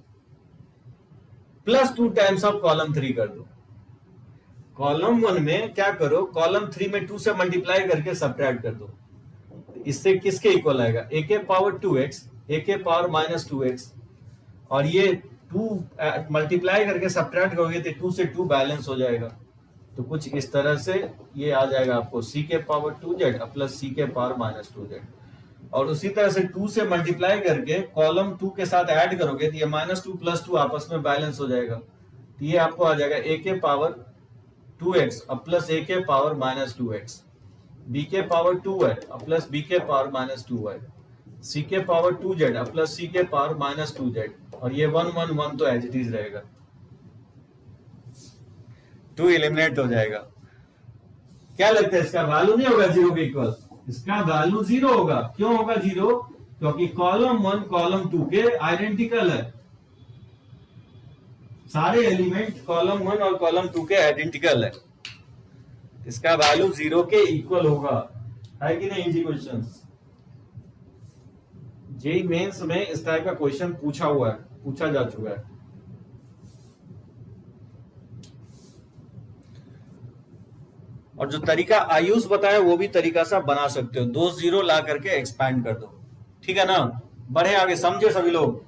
plus 2 times of column 3 कर दो। कॉलम 1 में क्या करो, कॉलम 3 में 2 से मल्टीप्लाई करके सब्ट्रैक्ट कर दो। इससे किसके इक्वल आएगा, a के पावर 2x a के पावर माइनस 2x और ये 2 मल्टीप्लाई करके सब्ट्रैक्ट करोगे तो 2 से 2 बैलेंस हो जाएगा। तो कुछ इस तरह से ये आ जाएगा आपको c के पावर 2z प्लस c के पावर माइनस 2z और उसी तरह से 2 से मल्टीप्लाई करके कॉलम 2 के साथ ऐड करोगे तो ये माइनस 2 प्लस 2 आपस में बैलेंस हो जाएगा। तो ये आपको आ जाएगा a के पावर 2x प्लस a के पावर माइनस 2x, b के पावर 2y प्लस b के पावर माइनस 2y, c के पावर 2z प्लस c के पावर माइनस 2z और ये 1 1 1 तो एज इट इज रहेगा, 2 एलिमिनेट हो जाएगा। क्या लगता है इसका वैल्यू नहीं होगा 0 के इक्वल, इसका वैल्यू 0 होगा। क्यों होगा 0, क्योंकि कॉलम 1 कॉलम 2 के आइडेंटिकल है, सारे एलिमेंट कॉलम 1 और कॉलम 2 के आइडेंटिकल है, इसका वैल्यू 0 के इक्वल होगा। है कि नहीं इजी क्वेश्चन, जेई मेंस में इस टाइप का क्वेश्चन पूछा जा चुका है। और जो तरीका आयुष बताया वो भी तरीका से आप बना सकते हो, 2 जीरो ला करके एक्सपैंड कर दो। ठीक है ना, बढ़े आगे, समझे सभी लोग।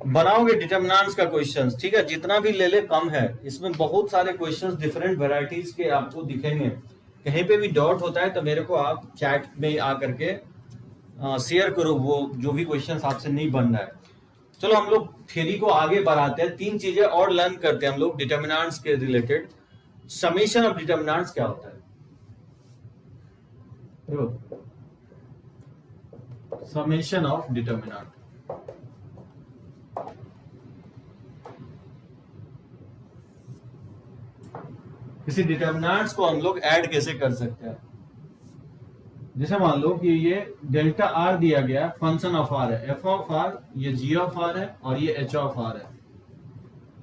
बनाओगे डिटर्मिनेंट्स का क्वेश्चंस, ठीक है, जितना भी ले ले कम है। इसमें बहुत सारे क्वेश्चंस डिफरेंट वैरायटीज के आपको दिखेंगे। कहीं पे भी डाउट होता है तो मेरे को आप चैट में आकर के शेयर करो वो जो भी क्वेश्चंस आपसे नहीं बन रहा है। चलो हम लोग थ्योरी को आगे बढ़ाते हैं, 3 चीजें और लर्न करते हैं हम लोग डिटर्मिनेंट्स के रिलेटेड। समेशन ऑफ डिटर्मिनेंट्स क्या होता है, देखो, समेशन ऑफ डिटर्मिनेंट, किसी डिटर्मिनेंट्स को हम लोग ऐड कैसे कर सकते हैं। जैसे मान लो कि ये डेल्टा आर दिया गया, फंक्शन ऑफ आर है, एफ ऑफ आर, ये जी ऑफ आर है और ये एच ऑफ आर है,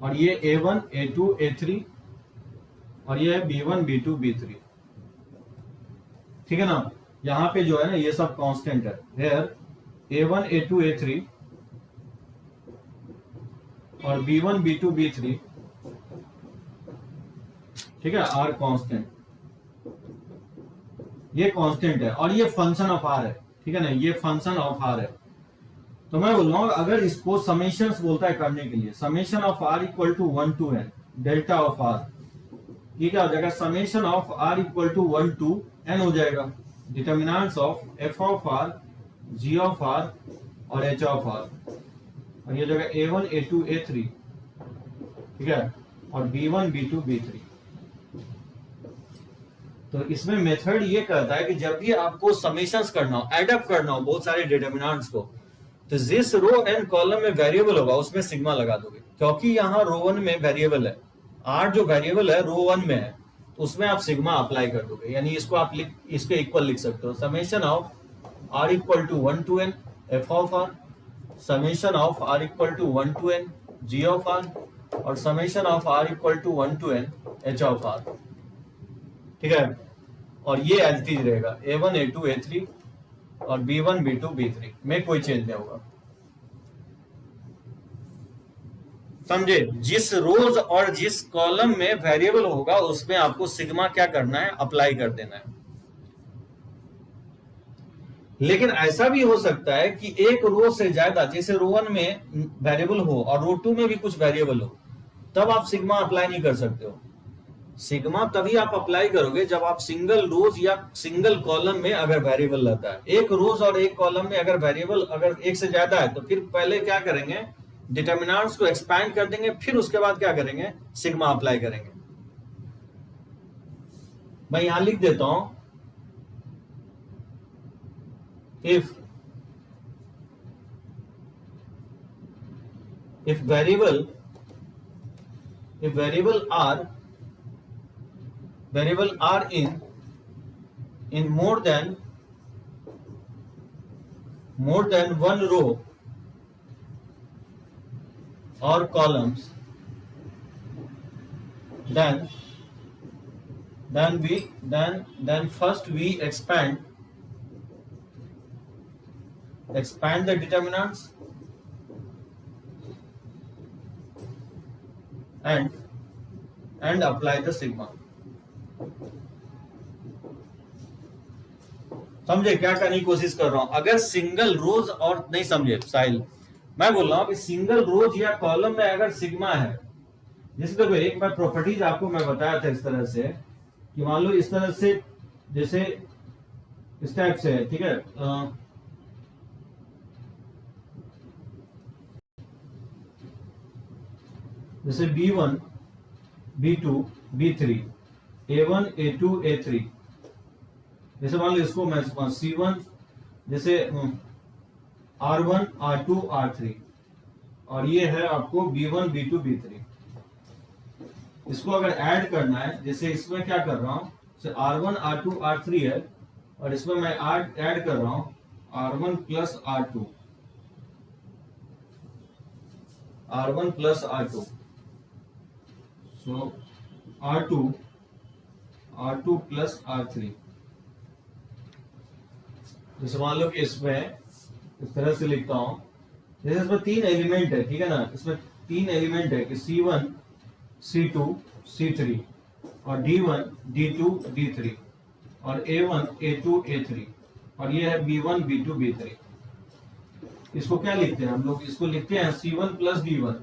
और ये a1 a2 a3 और ये है b1 b2 b3। ठीक है ना, यहां पे जो है ना ये सब कांस्टेंट है। हेयर a1 a2 a3 और b1 b2 b3, ठीक है, आर कांस्टेंट, ये कांस्टेंट है और ये फंक्शन ऑफ आर है। ठीक है ना, ये फंक्शन ऑफ आर है। तो मैं बोल रहा हूं अगर इसको समेशंस बोलता है करने के लिए, summation of are equal to 1 to n delta of r, ये क्या हो जाएगा, summation of are equal to 1 to n हो जाएगा। Determinants of f of r, g of are और एच ऑफ आर, और ये जगह a1 a2 a3, ठीक है, और b1 b2 b3। तो इसमें मेथड ये कहता है कि जब भी आपको समेशंस करना हो, एड अप करना हो बहुत सारे डिटर्मिनेंट्स को, तो जिस रो एंड कॉलम में वेरिएबल होगा उसमें सिग्मा लगा दोगे, क्योंकि यहाँ रो 1 में वेरिएबल है, आर जो वेरिएबल है रो 1 में है, तो उसमें आप सिग्मा अप्लाई कर दोगे। यानी इसको आप इसके इक्वल लिख सकते हो, summation of are equal to 1 to n F of R, summation of are equal to 1 to n G of are, और summation of are equal to 1 to n H of R. ठीक है, और ये as it is रहेगा a1 a2 a3 और b1 b2 b3 में कोई change नहीं होगा। समझे, जिस रोज और जिस कॉलम में वेरिएबल होगा उसमें आपको सिग्मा क्या करना है, अप्लाई कर देना है। लेकिन ऐसा भी हो सकता है कि एक रो से ज्यादा, जैसे रो 1 में वेरिएबल हो और रो 2 में भी कुछ वेरिएबल हो, तब आप सिग्मा अप्लाई नहीं कर सकते हो। सिग्मा तभी आप अप्लाई करोगे जब आप सिंगल रोज या सिंगल कॉलम में अगर वेरिएबल रहता है। एक रोज और एक कॉलम में अगर वेरिएबल अगर एक से ज्यादा है तो फिर पहले क्या करेंगे, डिटर्मिनेंट्स को एक्सपैंड कर देंगे, फिर उसके बाद क्या करेंगे, सिग्मा अप्लाई करेंगे। मैं यहां लिख देता हूं, if variable are in more than one row or columns, then first we expand the determinants and apply the sigma। समझे क्या करने की कोशिश कर रहा हूं। अगर सिंगल रोज और नहीं समझे साहिल, मैं बोल रहा हूं कि सिंगल रोज या कॉलम में अगर सिग्मा है, जैसे देखो एक मैं प्रॉपर्टीज आपको मैं बताया था इस तरह से कि मान लो इस तरह से, जैसे इस टाइप से है, ठीक है, जैसे b1 b2 b3 a1 a2 a3, जैसे मान लो इसको मैं c1, जैसे r1 r2 r3, और ये है आपको b1 b2 b3। इसको अगर ऐड करना है, जैसे इसमें क्या कर रहा हूं, R1 R2 R3 है, और इसमें मैं ऐड कर रहा हूं R1 plus R2, R1 plus R2, सो R2 प्लस R3। जैसे मान लो कि इसमें इस तरह से लिखता हूं, जैसे इसमें 3 एलिमेंट है, ठीक है ना, इसमें 3 एलिमेंट है कि C1 C2 C3 और D1 D2 D3 और A1 A2 A3 और ये है B1 B2 B3। इसको क्या लिखते हैं हम लोग? इसको लिखते हैं C1 plus D1,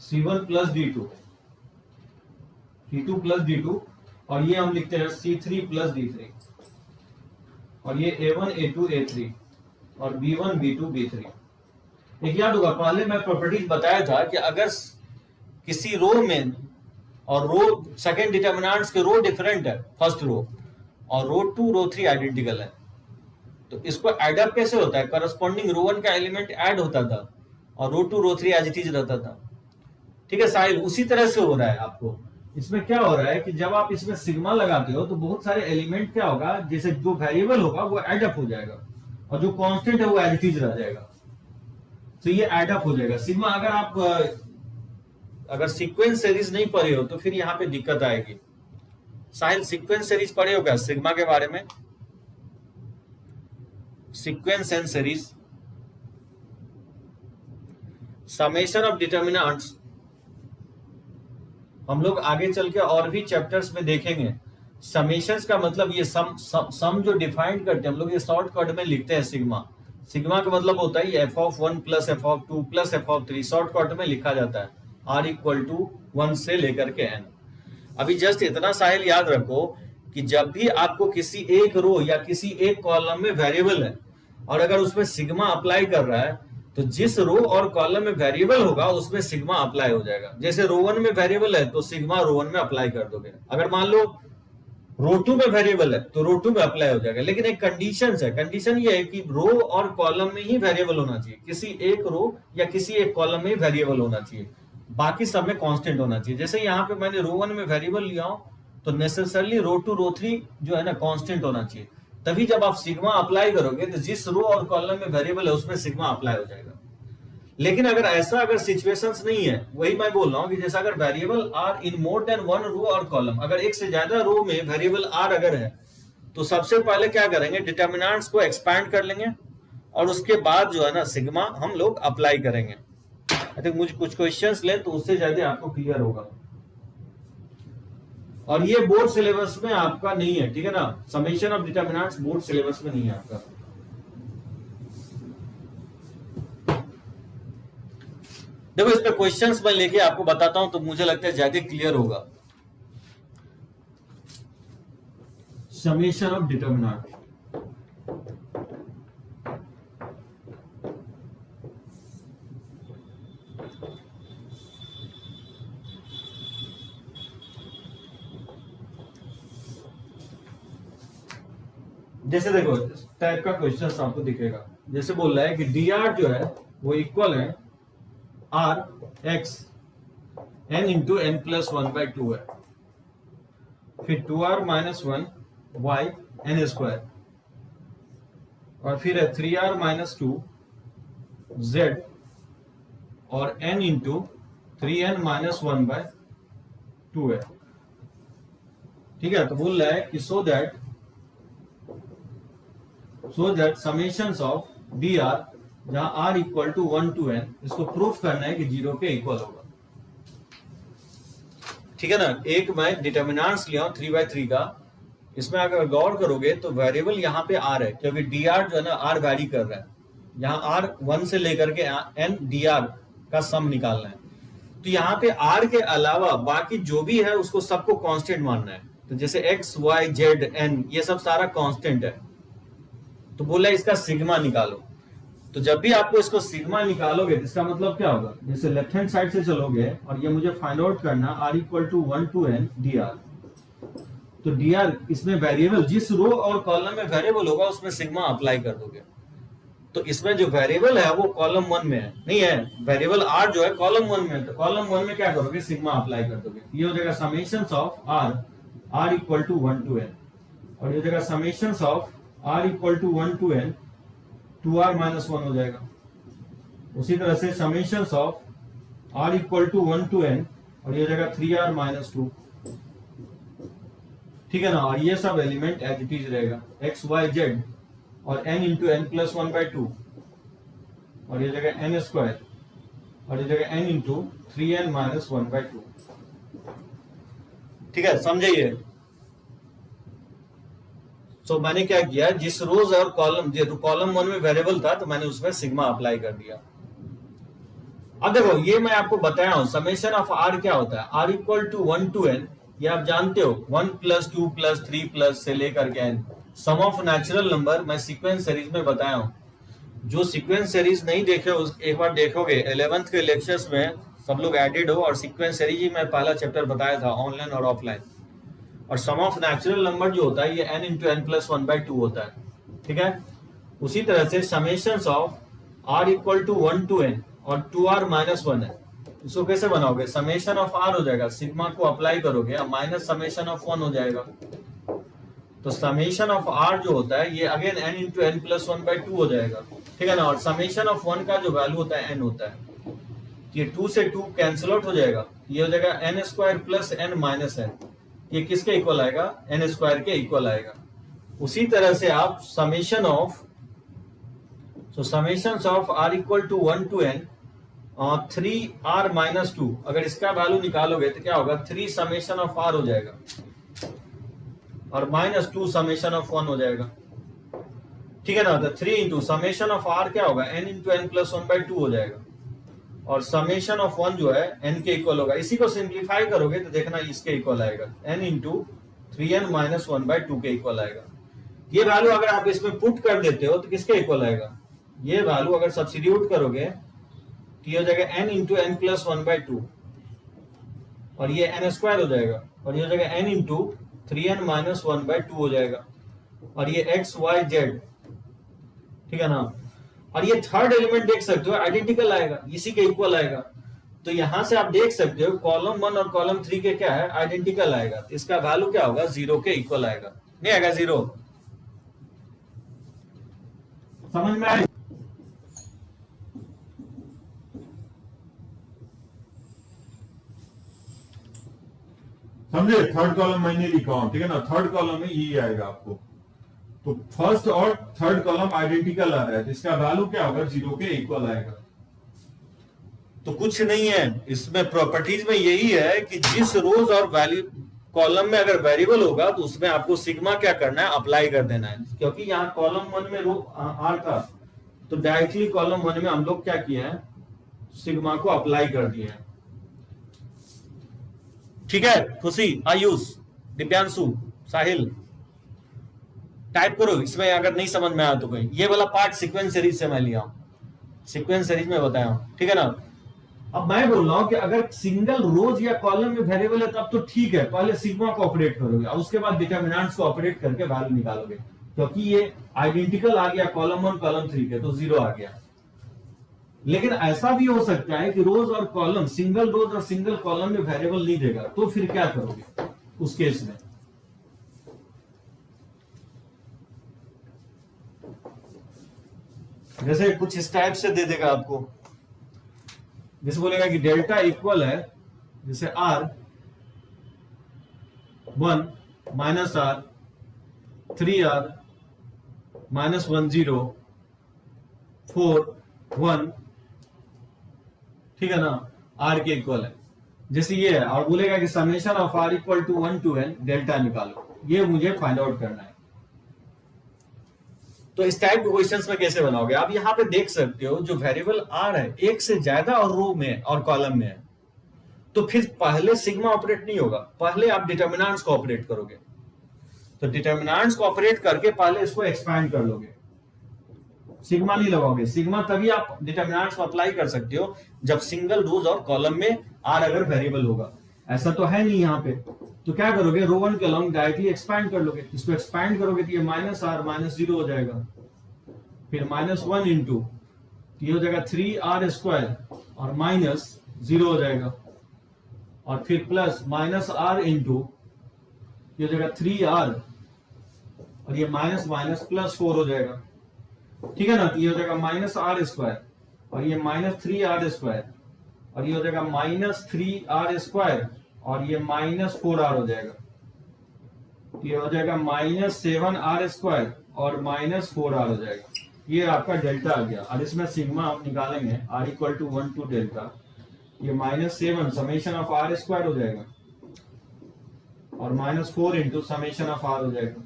C1 plus D2, C2 plus D2, और ये हम लिखते हैं C3 प्लस D3, और ये A1 A2 A3 और B1 B2 B3। एक याद होगा, पहले मैं प्रॉपर्टीज बताया था कि अगर किसी रो में, और रो सेकंड डिटर्मिनेंट्स के रो डिफरेंट है, फर्स्ट रो, और रो 2 रो 3 आइडेंटिकल है, तो इसको ऐड अप कैसे होता है? करस्पॉन्डिंग रो 1 का एलिमेंट ऐड होता था और रो 2 रो 3 एज इट इज रहता था। ठीक है साहिल, उसी तरह से हो रहा है आपको। इसमें क्या हो रहा है कि जब आप इसमें सिग्मा लगाते हो तो बहुत सारे एलिमेंट क्या होगा, जैसे जो वेरिएबल होगा वो ऐड अप हो जाएगा और जो कांस्टेंट है वो एज इट इज रह जाएगा। तो ये ऐड अप हो जाएगा सिग्मा। अगर सीक्वेंस सीरीज नहीं पढ़े हो तो फिर यहाँ पे दिक्कत आएगी। साहिल सीक्वेंस सीरीज पढ़े हो क्या सिग्मा के बारे में? Sequence and series, summation of determinants हम लोग आगे चल के और भी चैप्टर्स में देखेंगे। समेशंस का मतलब ये सम जो डिफाइन करते हैं हम लोग, ये शॉर्टकट में लिखते हैं सिग्मा। सिग्मा का मतलब होता है f(1) plus f(2) plus f(3), shortcut में लिखा जाता है r = 1 से लेकर के n। अभी जस्ट इतना साहिल याद रखो कि जब भी आपको किसी एक रो या किसी एक कॉलम में वेरिएबल है और अगर उसमें सिग्मा अप्लाई कर रहा है, तो जिस रो और कॉलम में वेरिएबल होगा उसमें सिग्मा अप्लाई हो जाएगा। जैसे रो 1 में वेरिएबल है तो सिग्मा रो 1 में अप्लाई कर दोगे। अगर मान लो रो 2 में वेरिएबल है तो रो 2 में अप्लाई हो जाएगा। लेकिन एक कंडीशन है, कंडीशन ये है कि रो और कॉलम में ही वेरिएबल होना चाहिए, किसी एक रो या किसी एक कॉलम में ही वेरिएबल होना चाहिए, बाकी सब में कांस्टेंट होना चाहिए। जैसे यहाँ पे मैंने रो 1 में वेरिएबल लिया हूं तो नेसेसरली रो 2 रो 3 जो है ना कांस्टेंट होना चाहिए। तभी जब आप सिग्मा अप्लाई करोगे तो जिस रो और कॉलम में वेरिएबल है उसमें सिग्मा अप्लाई हो जाएगा। लेकिन अगर सिचुएशंस नहीं है, वही मैं बोल रहा हूं कि जैसे अगर variable are in more than 1 row और कॉलम, अगर एक से ज्यादा रो में वेरिएबल आर अगर है तो सबसे पहले क्या करेंगे, डिटर्मिनेंट्स को एक्सपैंड कर लेंगे और उसके बाद जो है ना सिग्मा हम लोग अप्लाई करेंगे। आई थिंक मुझे कुछ क्वेश्चंस लें तो उससे ज्यादा आपको क्लियर होगा। और ये बोर्ड सिलेबस में आपका नहीं है, ठीक है ना, summation of determinants board syllabus में नहीं है आपका। देखो इस पे क्वेश्चंस मैं लेके आपको बताता हूं तो मुझे लगता है ज्यादा क्लियर होगा। समेशन ऑफ डिटर्मिनेंट, जैसे देखो इस टाइप का क्वेश्चन आपको दिखेगा। जैसे बोल रहा है कि dr जो है वो इक्वल है r x n into n plus 1/2 है, फिर 2r minus 1 y n square, और फिर है 3r माइनस 2 z और n इंटू 3n माइनस 1/2 है। ठीक है, तो बोल रहा है कि so that summations of dr जहां r equal to 1 to n, इसको प्रूफ करना है कि 0 के इक्वल होगा। ठीक है ना, एक मैं डिटर्मिनेंट्स लिया हूं 3/3 का, इसमें अगर गौर करोगे तो वेरिएबल यहाँ पे r है, क्योंकि dr जो है ना r वैरी कर रहा है। यहाँ r 1 से लेकर के n dr का सम निकालना है, तो यहाँ पे r के अलावा बाकी जो भी है उसको सबको कांस्टेंट मानना है। तो जैसे x y z n ये सब सारा कांस्टेंट है, तो बोला इसका सिग्मा निकालो। तो जब भी आपको इसको सिग्मा निकालोगे तो इसका मतलब क्या होगा, जैसे लेफ्ट हैंड साइड से चलोगे और ये मुझे फाइंड आउट करना r equal to 1 to n dr, तो dr इसमें वेरिएबल जिस रो और कॉलम में वेरिएबल होगा उसमें सिग्मा अप्लाई कर दोगे। तो इसमें जो वेरिएबल है वो कॉलम 1 में है, नहीं है, वेरिएबल r जो है कॉलम 1 में है, तो कॉलम 1 में क्या करोगे, सिग्मा अप्लाई कर दोगे। ये हो जाएगा summations of r r equal to 1 to n, और ये जगह summation of r equal to 1 to n 2r minus 1 हो जाएगा। उसी तरह से summation of r equal to 1 to n, और ये जगह 3r माइनस 2, ठीक है ना। और ये सब एलिमेंट एज इट इज रहेगा, x y z और n इंटू एन प्लस 1/2, और ये जगह n स्क्वायर, और ये जगह n इंटू 3n माइनस 1/2, ठीक है, समझिए। तो मैंने क्या किया, जिस रोज और कॉलम, जो कॉलम 1 में वेरिएबल था तो मैंने उसमें सिग्मा अप्लाई कर दिया। अब देखो ये मैं आपको बताया हूं समेशन ऑफ r क्या होता है, r equal to 1 to n, ये आप जानते हो 1 + 2 + 3 प्लस से लेकर के n, sum of natural number मैं सीक्वेंस सीरीज में बताया हूं। जो सीक्वेंस सीरीज नहीं देखे उस एक बार देखोगे, 11th के लेक्चर्स में सब लोग एडेड हो, और सीक्वेंस सीरीज ही मैं पहला चैप्टर बताया था, ऑनलाइन और ऑफलाइन। और सम ऑफ नेचुरल नंबर जो होता है ये n इंटू एन प्लस 1/2 होता है, ठीक है। उसी तरह से summation of r equal to 1 to n और 2r माइनस 1 है, इसको कैसे बनाओगे, समेशन ऑफ r हो जाएगा, सिग्मा को अप्लाई करोगे और माइनस समेशन ऑफ 1 हो जाएगा। तो समेशन ऑफ r जो होता है ये again n into n plus 1/2 हो जाएगा, ठीक है ना। और समेशन ऑफ 1 का जो वैल्यू होता है n होता है, ये 2 से 2 कैंसिल आउट हो जाएगा, ये हो जाएगा n square plus n minus n, ये किसके इक्वल आएगा, n स्क्वायर के इक्वल आएगा। उसी तरह से आप summation of, so summation of r equal to 1 to n 3r minus 2, अगर इसका वैल्यू निकालोगे तो क्या होगा, 3 समेशन ऑफ r हो जाएगा और माइनस 2 समेशन ऑफ 1 हो जाएगा, ठीक है ना। तो 3 इंटू समेशन ऑफ r क्या होगा, n इंटू एन प्लस 1/2 हो जाएगा, और समेशन ऑफ 1 जो है n के इक्वल होगा। इसी को सिंप्लीफाई करोगे तो देखना इसके इक्वल आएगा, n इंटू 3n माइनस 1/2 के इक्वल आएगा। ये वैल्यू अगर आप इसमें पुट कर देते हो तो किसके इक्वल आएगा, ये वैल्यू अगर सब्स्टिट्यूट करोगे तो ये हो जाएगा n इंटू एन प्लस 1/2, और ये n स्क्वायर हो जाएगा, और ये हो जाएगा n इंटू 3n माइनस 1/2 हो जाएगा, और ये x y z, ठीक है ना। और ये थर्ड एलिमेंट देख सकते हो आइडेंटिकल आएगा, इसी के इक्वल आएगा। तो यहां से आप देख सकते हो कॉलम 1 और कॉलम 3 के क्या है, आइडेंटिकल आएगा, तो इसका वैल्यू क्या होगा, 0 के इक्वल आएगा, नहीं आएगा 0, समझ में आए। समझे, थर्ड कॉलम मैंने लिखा हूं, ठीक है ना, थर्ड कॉलम में यही आएगा आपको। तो फर्स्ट और थर्ड कॉलम आइडेंटिकल आ रहा है, तो इसका वैल्यू क्या होगा, 0 के इक्वल आएगा। तो कुछ नहीं है इसमें, प्रॉपर्टीज में यही है कि जिस रोज और वैल्यू कॉलम में अगर वेरिएबल होगा तो उसमें आपको सिग्मा क्या करना है, अप्लाई कर देना है। क्योंकि यहाँ कॉलम 1 में रो r था, तो डायरेक्टली कॉलम 1 में हम लोग क्या किए हैं, सिग्मा को अप्लाई कर दिए हैं, ठीक है। खुशी, आयुष, दिव्यांशु, साहिल, टाइप करो इसमें अगर नहीं समझ में आया तो कोई। ये वाला पार्ट सीक्वेंस सीरीज से मैं लिया हूं, सीक्वेंस सीरीज में बताया हूं, ठीक है ना। अब मैं बोल रहा हूं कि अगर सिंगल रोज या कॉलम में वेरिएबल है तब तो ठीक है, पहले सिग्मा को ऑपरेट करोगे और उसके बाद डिटरमिनेंट्स को ऑपरेट करके वैल्यू निकालोगे, क्योंकि ये आइडेंटिकल आ गया कॉलम 1 कॉलम 3 के, तो 0 आ गया। लेकिन ऐसा भी हो सकता है कि रोज और कॉलम, सिंगल रोज और सिंगल कॉलम में वेरिएबल नहीं देगा, तो फिर क्या करोगे उस केस में, जैसे कुछ इस टाइप से दे देगा आपको, जैसे बोलेगा कि डेल्टा इक्वल है, जैसे r 1 minus r 3r minus 1 0 4 1, ठीक है ना, r के इक्वल है, जैसे ये है। और बोलेगा कि summation of r equal to 1 to n delta निकालो, ये मुझे फाइंड आउट करना है। तो इस टाइप के क्वेश्चंस में कैसे बनाओगे, आप यहां पे देख सकते हो जो वेरिएबल r है एक से ज्यादा और रो में और कॉलम में है, तो फिर पहले सिग्मा ऑपरेट नहीं होगा, पहले आप डिटरमिनेंट्स को ऑपरेट करोगे। तो डिटरमिनेंट्स को ऑपरेट करके पहले इसको एक्सपैंड कर लोगे, सिग्मा नहीं लगाओगे। सिग्मा तभी आप डिटरमिनेंट्स को अप्लाई कर सकते हो जब सिंगल रोज और कॉलम में r अगर वेरिएबल होगा, ऐसा तो है नहीं यहाँ पे। तो क्या करोगे, रो 1 कॉलम डायरेक्टली एक्सपैंड कर लोगे, इसको एक्सपैंड करोगे तो ये माइनस r माइनस 0 हो जाएगा, फिर माइनस 1 इंटू ये हो जाएगा 3r स्क्वायर और माइनस 0 हो जाएगा, और फिर प्लस माइनस r इंटू ये हो जाएगा 3r और ये माइनस माइनस प्लस 4 हो जाएगा, ठीक है ना। तो ये हो जाएगा माइनस आर स्क्वायर और ये माइनस 3r स्क्वायर और ये हो जाएगा माइनस 3r स्क्वायर और ये माइनस 4r हो जाएगा। तो ये हो जाएगा माइनस 7r स्क्वायर और माइनस 4r हो जाएगा। ये आपका डेल्टा आ गया और इसमें सिग्मा हम निकालेंगे r equal to 1 to delta, ये minus 7 summation of r square हो जाएगा और minus 4 into summation of r हो जाएगा,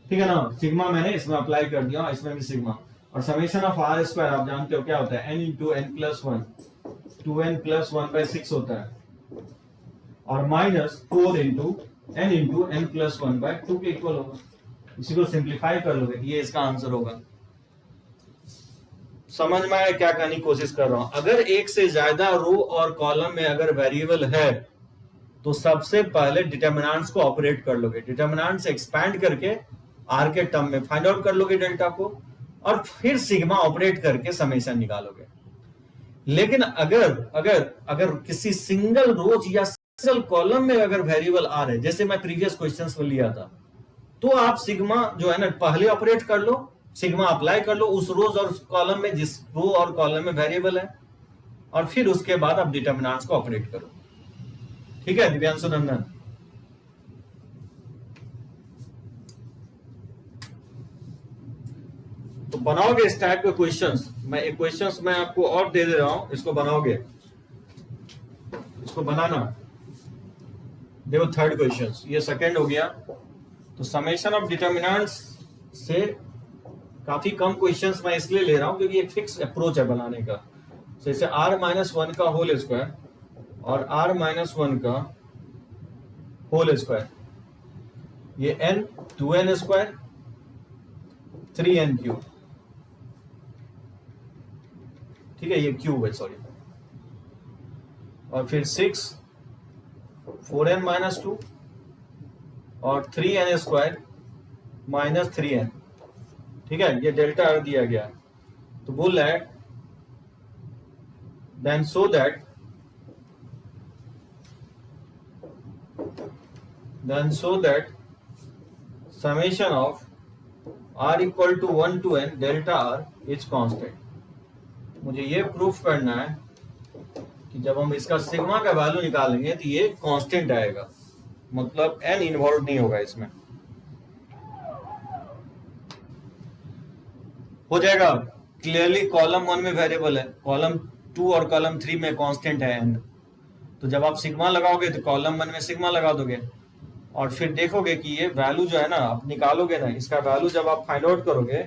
ठीक है ना। सिग्मा मैंने इसमें अप्लाई कर दिया, इसमें भी सिग्मा, और समेशन ऑफ r स्क्वायर आप जानते हो क्या होता है, n into n plus 1, 2n plus 1/6 होता है और minus 4 into n into n plus 1/2 के इक्वल होगा। इसी को सिंप्लीफाई कर लोगे, ये इसका आंसर होगा। समझ में आया क्या कहने की कोशिश कर रहा हूं? अगर एक से ज्यादा रो और कॉलम में अगर वेरिएबल है तो सबसे पहले डिटर्मिनेंट्स को ऑपरेट कर लोगे, डिटर्मिनेंट से एक्सपैंड करके आर के टर्म में फाइंड आउट कर लोगे डेल्टा को और फिर सिग्मा ऑपरेट करके समेशन निकालोगे। लेकिन अगर किसी सिंगल रोज या सिंगल कॉलम में अगर वेरिएबल आ रहे, जैसे मैं प्रीवियस क्वेश्चंस में लिया था, तो आप सिग्मा जो है ना पहले ऑपरेट कर लो, सिग्मा अप्लाई कर लो उस रोज और कॉलम में जिस रो और कॉलम में वेरिएबल है, और फिर उसके बाद आप डिटर्मिनेंट्स को ऑपरेट करो। ठीक है दिव्यांशु नंदन? तो बनाओगे इस टाइप के क्वेश्चंस, मैं एक क्वेश्चंस मैं आपको और दे रहा हूं, इसको बनाओगे, इसको बनाना। देखो थर्ड क्वेश्चंस, ये सेकंड हो गया। तो समेशन ऑफ डिटर्मिनेंट्स से काफी कम क्वेश्चंस मैं इसलिए ले रहा हूं क्योंकि एक फिक्स अप्रोच है बनाने का। जैसे r-1 का होल स्क्वायर और r-1 का होल स्क्वायर, ये n 2n square 3n cube, ठीक है, ये क्यूब है सॉरी, और फिर 6 4n-2 और 3n स्क्वायर माइनस 3n, ठीक है, ये डेल्टा आर दिया गया है। तो बोल रहा है then so that summation of r equal to 1 to n delta r is constant. मुझे ये प्रूफ करना है कि जब हम इसका सिग्मा का वैल्यू निकालेंगे तो ये कांस्टेंट आएगा, मतलब n इन्वॉल्व नहीं होगा इसमें। हो जाएगा क्लियरली। कॉलम 1 में वेरिएबल है, कॉलम 2 और कॉलम 3 में कांस्टेंट है n। तो जब आप सिग्मा लगाओगे तो कॉलम 1 में सिग्मा लगा दोगे और फिर देखोगे कि ये वैल्यू जो है ना आप निकालोगे ना, इसका वैल्यू जब आप फाइंड आउट करोगे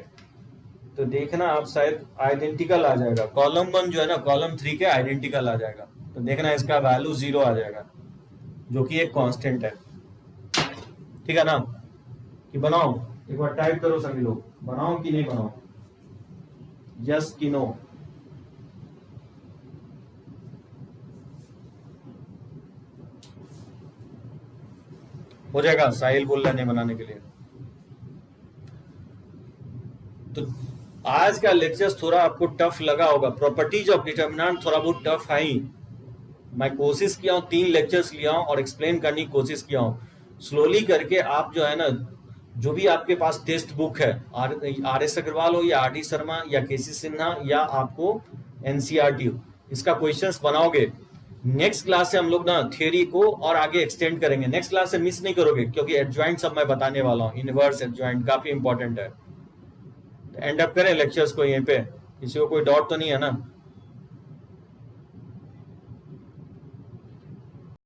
तो देखना आप शायद आइडेंटिकल आ जाएगा। कॉलम 1 जो है ना कॉलम 3 के आइडेंटिकल आ जाएगा, तो देखना इसका वैल्यू 0 आ जाएगा जो कि एक कांस्टेंट है। ठीक है ना? कि बनाओ, एक बार टाइप करो सभी लोग, बनाओ कि नहीं बनाओ, यस कि नो। हो जाएगा? साहिल बोल रहे नहीं बनाने के लिए। तो आज का लेक्चर थोड़ा आपको टफ लगा होगा, प्रॉपर्टीज ऑफ डिटर्मिनेंट थोड़ा बहुत टफ है ही। मैं कोशिश किया हूं 3 लेक्चर्स लिया हूं और एक्सप्लेन करने की कोशिश किया हूं। स्लोली करके आप जो है ना, जो भी आपके पास टेक्स्ट बुक है, आर.एस. अग्रवाल हो या आर.डी. शर्मा या के.सी. सिन्हा या आपको एनसीईआरटी हो, इसका क्वेश्चंस बनाओगे। नेक्स्ट क्लास से हम लोग ना थियरी को और आगे एक्सटेंड करेंगे। नेक्स्ट क्लास से मिस नहीं करोगे क्योंकि एडजॉइंट सब मैं बताने वाला हूँ। इनवर्स एडजॉइंट काफी इंपॉर्टेंट है। एंड अप करें लेक्चर्स को यहीं पे, किसी को कोई डाउट तो नहीं है ना?